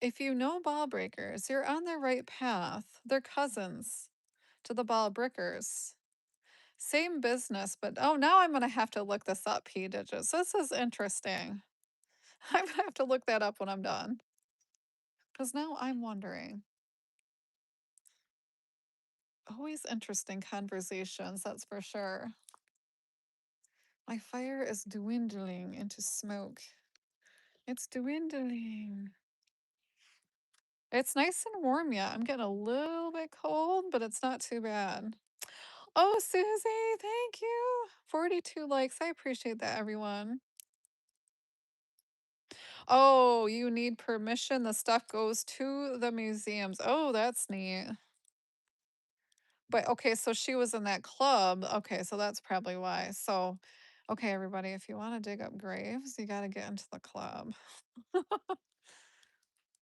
If you know ball breakers, you're on the right path. They're cousins to the ball breakers. Same business, but oh, now I'm gonna have to look this up, P digits. This is interesting. I'm gonna have to look that up when I'm done. Because now I'm wondering. Always interesting conversations, that's for sure. My fire is dwindling into smoke. It's dwindling. It's nice and warm yet. I'm getting a little bit cold, but it's not too bad. Oh, Susie, thank you. 42 likes. I appreciate that, everyone. Oh, you need permission. The stuff goes to the museums. Oh, that's neat. But okay, so she was in that club. Okay, so that's probably why. So, okay, everybody, if you want to dig up graves, you got to get into the club.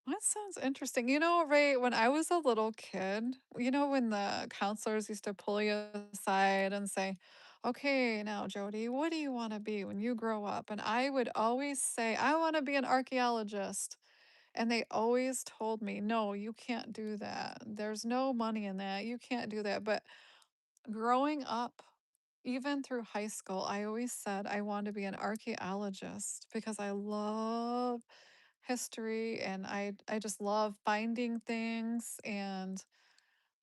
That sounds interesting. You know, Ray, when I was a little kid, you know, when the counselors used to pull you aside and say, okay, now, Jody, what do you want to be when you grow up? And I would always say, I want to be an archaeologist. And they always told me, no, you can't do that. There's no money in that. You can't do that. But growing up, even through high school, I always said I want to be an archaeologist because I love history and I just love finding things and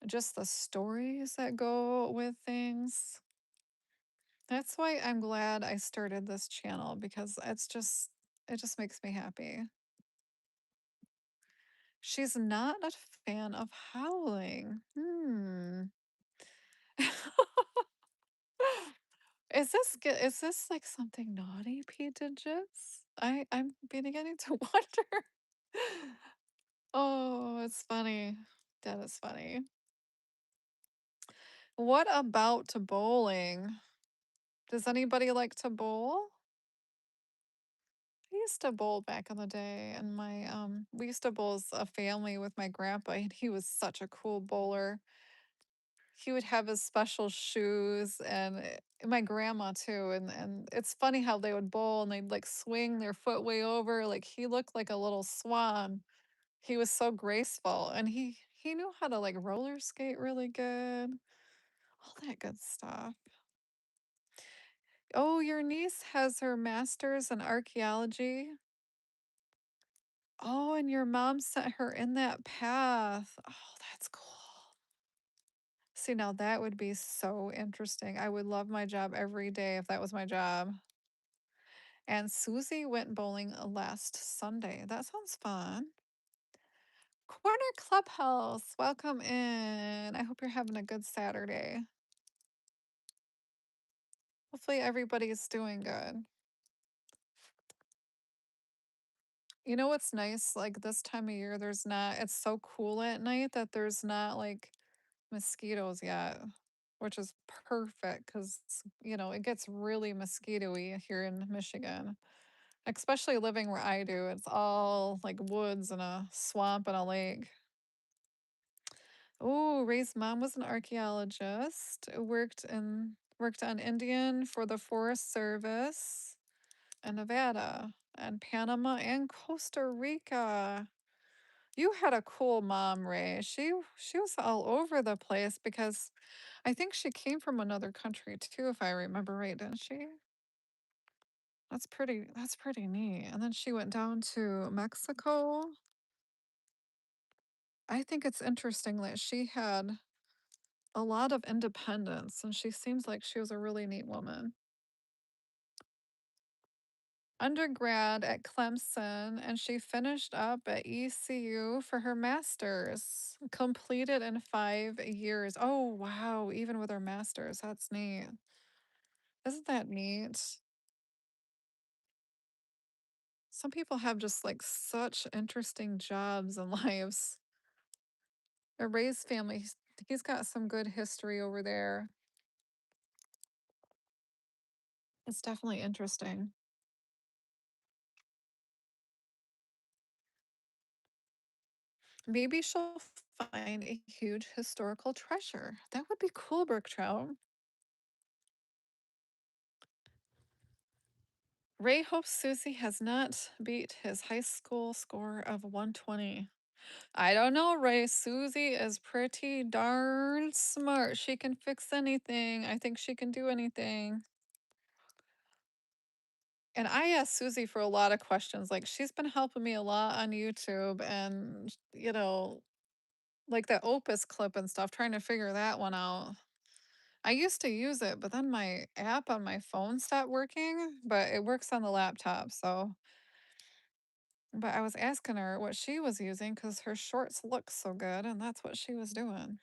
just the stories that go with things. That's why I'm glad I started this channel because it just makes me happy. She's not a fan of howling. Hmm. Is this like something naughty, P digits? I'm beginning to wonder. Oh, it's funny. That is funny. What about bowling? Does anybody like to bowl? I used to bowl back in the day, and we used to bowl as a family with my grandpa, and he was such a cool bowler. He would have his special shoes and my grandma too, and it's funny how they would bowl and they'd like swing their foot way over, like he looked like a little swan. He was so graceful and he knew how to like roller skate really good. All that good stuff. Oh, your niece has her master's in archaeology. Oh, and your mom sent her in that path. Oh, that's cool. See, now that would be so interesting. I would love my job every day if that was my job. And Susie went bowling last Sunday. That sounds fun. Corner Clubhouse, welcome in. I hope you're having a good Saturday. Hopefully, everybody's doing good. You know what's nice? Like this time of year, it's so cool at night that there's not like mosquitoes yet, which is perfect because, it gets really mosquito-y here in Michigan. Especially living where I do, it's all like woods and a swamp and a lake. Oh, Ray's mom was an archaeologist, worked on Indian for the Forest Service in Nevada and Panama and Costa Rica. You had a cool mom, Ray. She was all over the place because I think she came from another country too, if I remember right, didn't she? That's pretty neat. And then she went down to Mexico. I think it's interesting that she had a lot of independence and she seems like she was a really neat woman. Undergrad at Clemson and she finished up at ECU for her master's, completed in 5 years. Oh, wow. Even with her master's, that's neat. Isn't that neat? Some people have just like such interesting jobs and lives. Ray's family, he's got some good history over there. It's definitely interesting. Maybe she'll find a huge historical treasure. That would be cool, brook trout. Ray hopes Susie has not beat his high school score of 120. I don't know, Ray. Susie is pretty darn smart. She can fix anything. I think she can do anything. And I asked Susie for a lot of questions. Like, she's been helping me a lot on YouTube and, like that Opus clip and stuff, trying to figure that one out. I used to use it, but then my app on my phone stopped working, but it works on the laptop. But I was asking her what she was using because her shorts look so good, and that's what she was doing.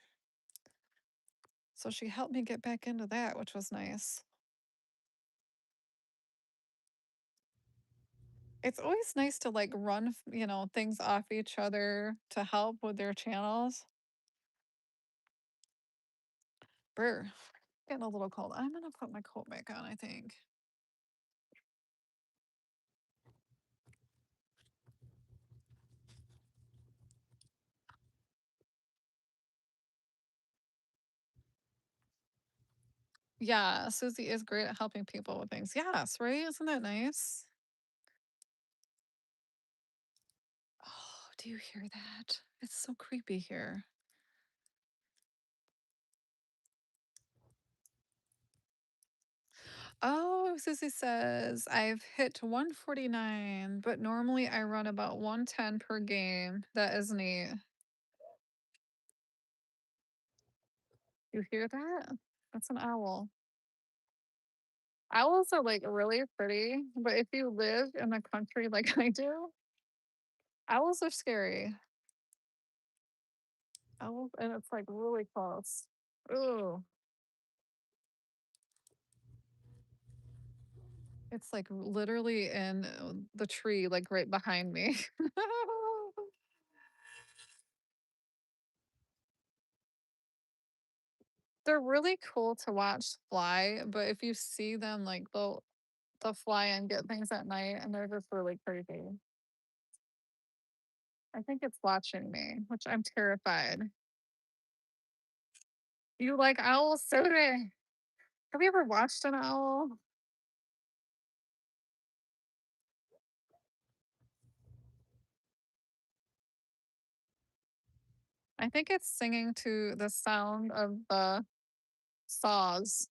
So she helped me get back into that, which was nice. It's always nice to like run, things off each other to help with their channels. Brr, getting a little cold. I'm gonna put my coat back on, I think. Yeah, Susie is great at helping people with things. Yes, right? Isn't that nice? Oh, do you hear that? It's so creepy here. Oh, Susie says, I've hit 149, but normally I run about 110 per game. That is neat. You hear that? That's an owl. Owls are like really pretty, but if you live in the country like I do, owls are scary. Owls, and it's like really close. Ooh, it's like literally in the tree, like right behind me. They're really cool to watch fly, but if you see them, like they'll fly and get things at night, and they're just really creepy. I think it's watching me, which I'm terrified. You like owls? So do I. Have you ever watched an owl? I think it's singing to the sound of the saws.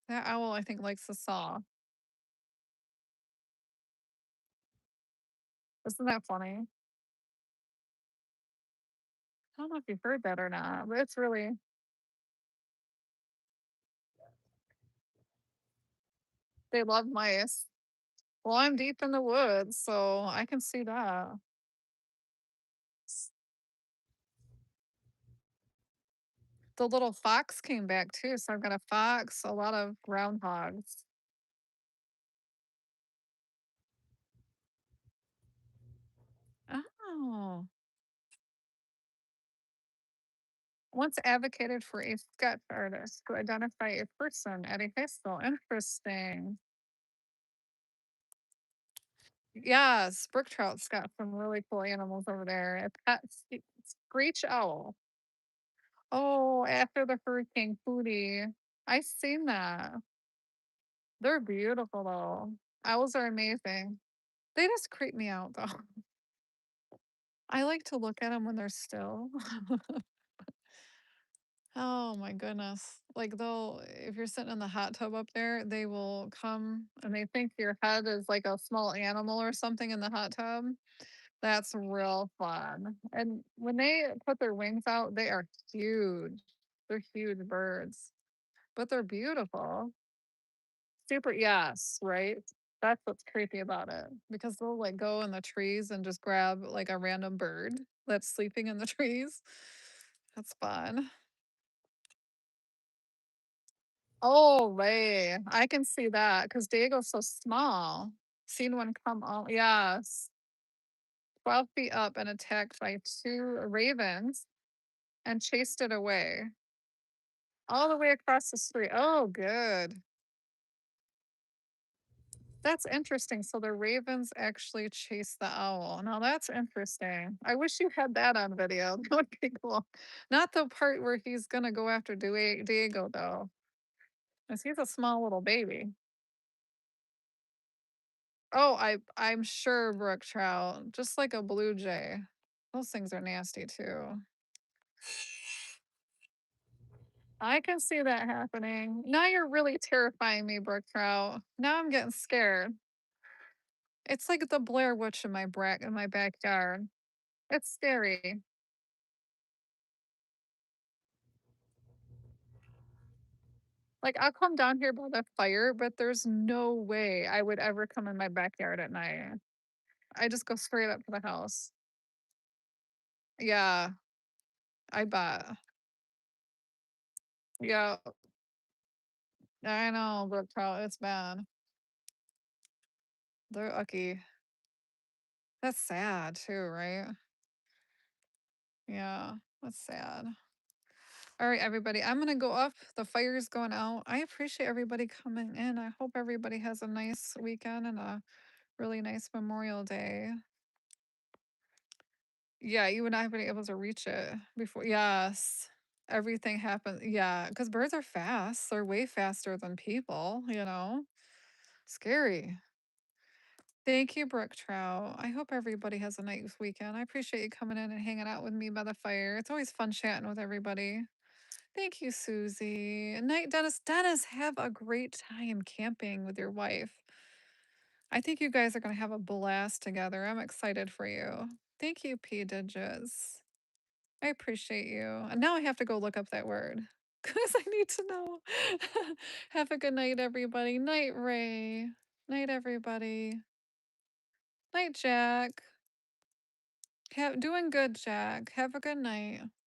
That owl, I think, likes the saw. Isn't that funny? I don't know if you've heard that or not, but it's really, they love mice. Well, I'm deep in the woods, so I can see that. S- The little fox came back too, so I've got a fox, a lot of groundhogs. Oh, once advocated for a sketch artist to identify a person at a high school. Interesting. Yes, brook trout's got some really cool animals over there. A pet screech owl. Oh, after the hurricane Hootie. I seen that. They're beautiful though. Owls are amazing. They just creep me out though. I like to look at them when they're still. Oh my goodness. Like they'll, if you're sitting in the hot tub up there, they will come and they think your head is like a small animal or something in the hot tub. That's real fun. And when they put their wings out, they are huge. They're huge birds, but they're beautiful. Super, yes, right? That's what's creepy about it because they'll like go in the trees and just grab like a random bird that's sleeping in the trees. That's fun. Oh, way. I can see that because Diego's so small. Seen one come on, yes, 12 feet up and attacked by two ravens and chased it away all the way across the street. Oh, good. That's interesting. So the ravens actually chase the owl. Now that's interesting. I wish you had that on video. That would be cool. Not the part where he's gonna go after Diego though, 'cause he's a small little baby. Oh, I'm sure brook trout, just like a blue jay. Those things are nasty too. I can see that happening. Now you're really terrifying me, brook trout. Now I'm getting scared. It's like the Blair Witch in my backyard. It's scary. Like, I'll come down here by the fire, but there's no way I would ever come in my backyard at night. I just go straight up to the house. Yeah, I bet. Yeah, I know, brook trout, it's bad. They're lucky. That's sad too, right? Yeah, that's sad. All right, everybody, I'm gonna go up. The fire's going out. I appreciate everybody coming in. I hope everybody has a nice weekend and a really nice Memorial Day. Yeah, you would not have been able to reach it before. Yes. Everything happens. Yeah, because birds are fast. They're way faster than people, you know? Scary. Thank you, Brook Trout. I hope everybody has a nice weekend. I appreciate you coming in and hanging out with me by the fire. It's always fun chatting with everybody. Thank you, Susie. And night, Dennis. Dennis, have a great time camping with your wife. I think you guys are going to have a blast together. I'm excited for you. Thank you, P Digits. I appreciate you. And now I have to go look up that word because I need to know. Have a good night, everybody. Night, Ray. Night, everybody. Night, Jack. Doing good, Jack. Have a good night.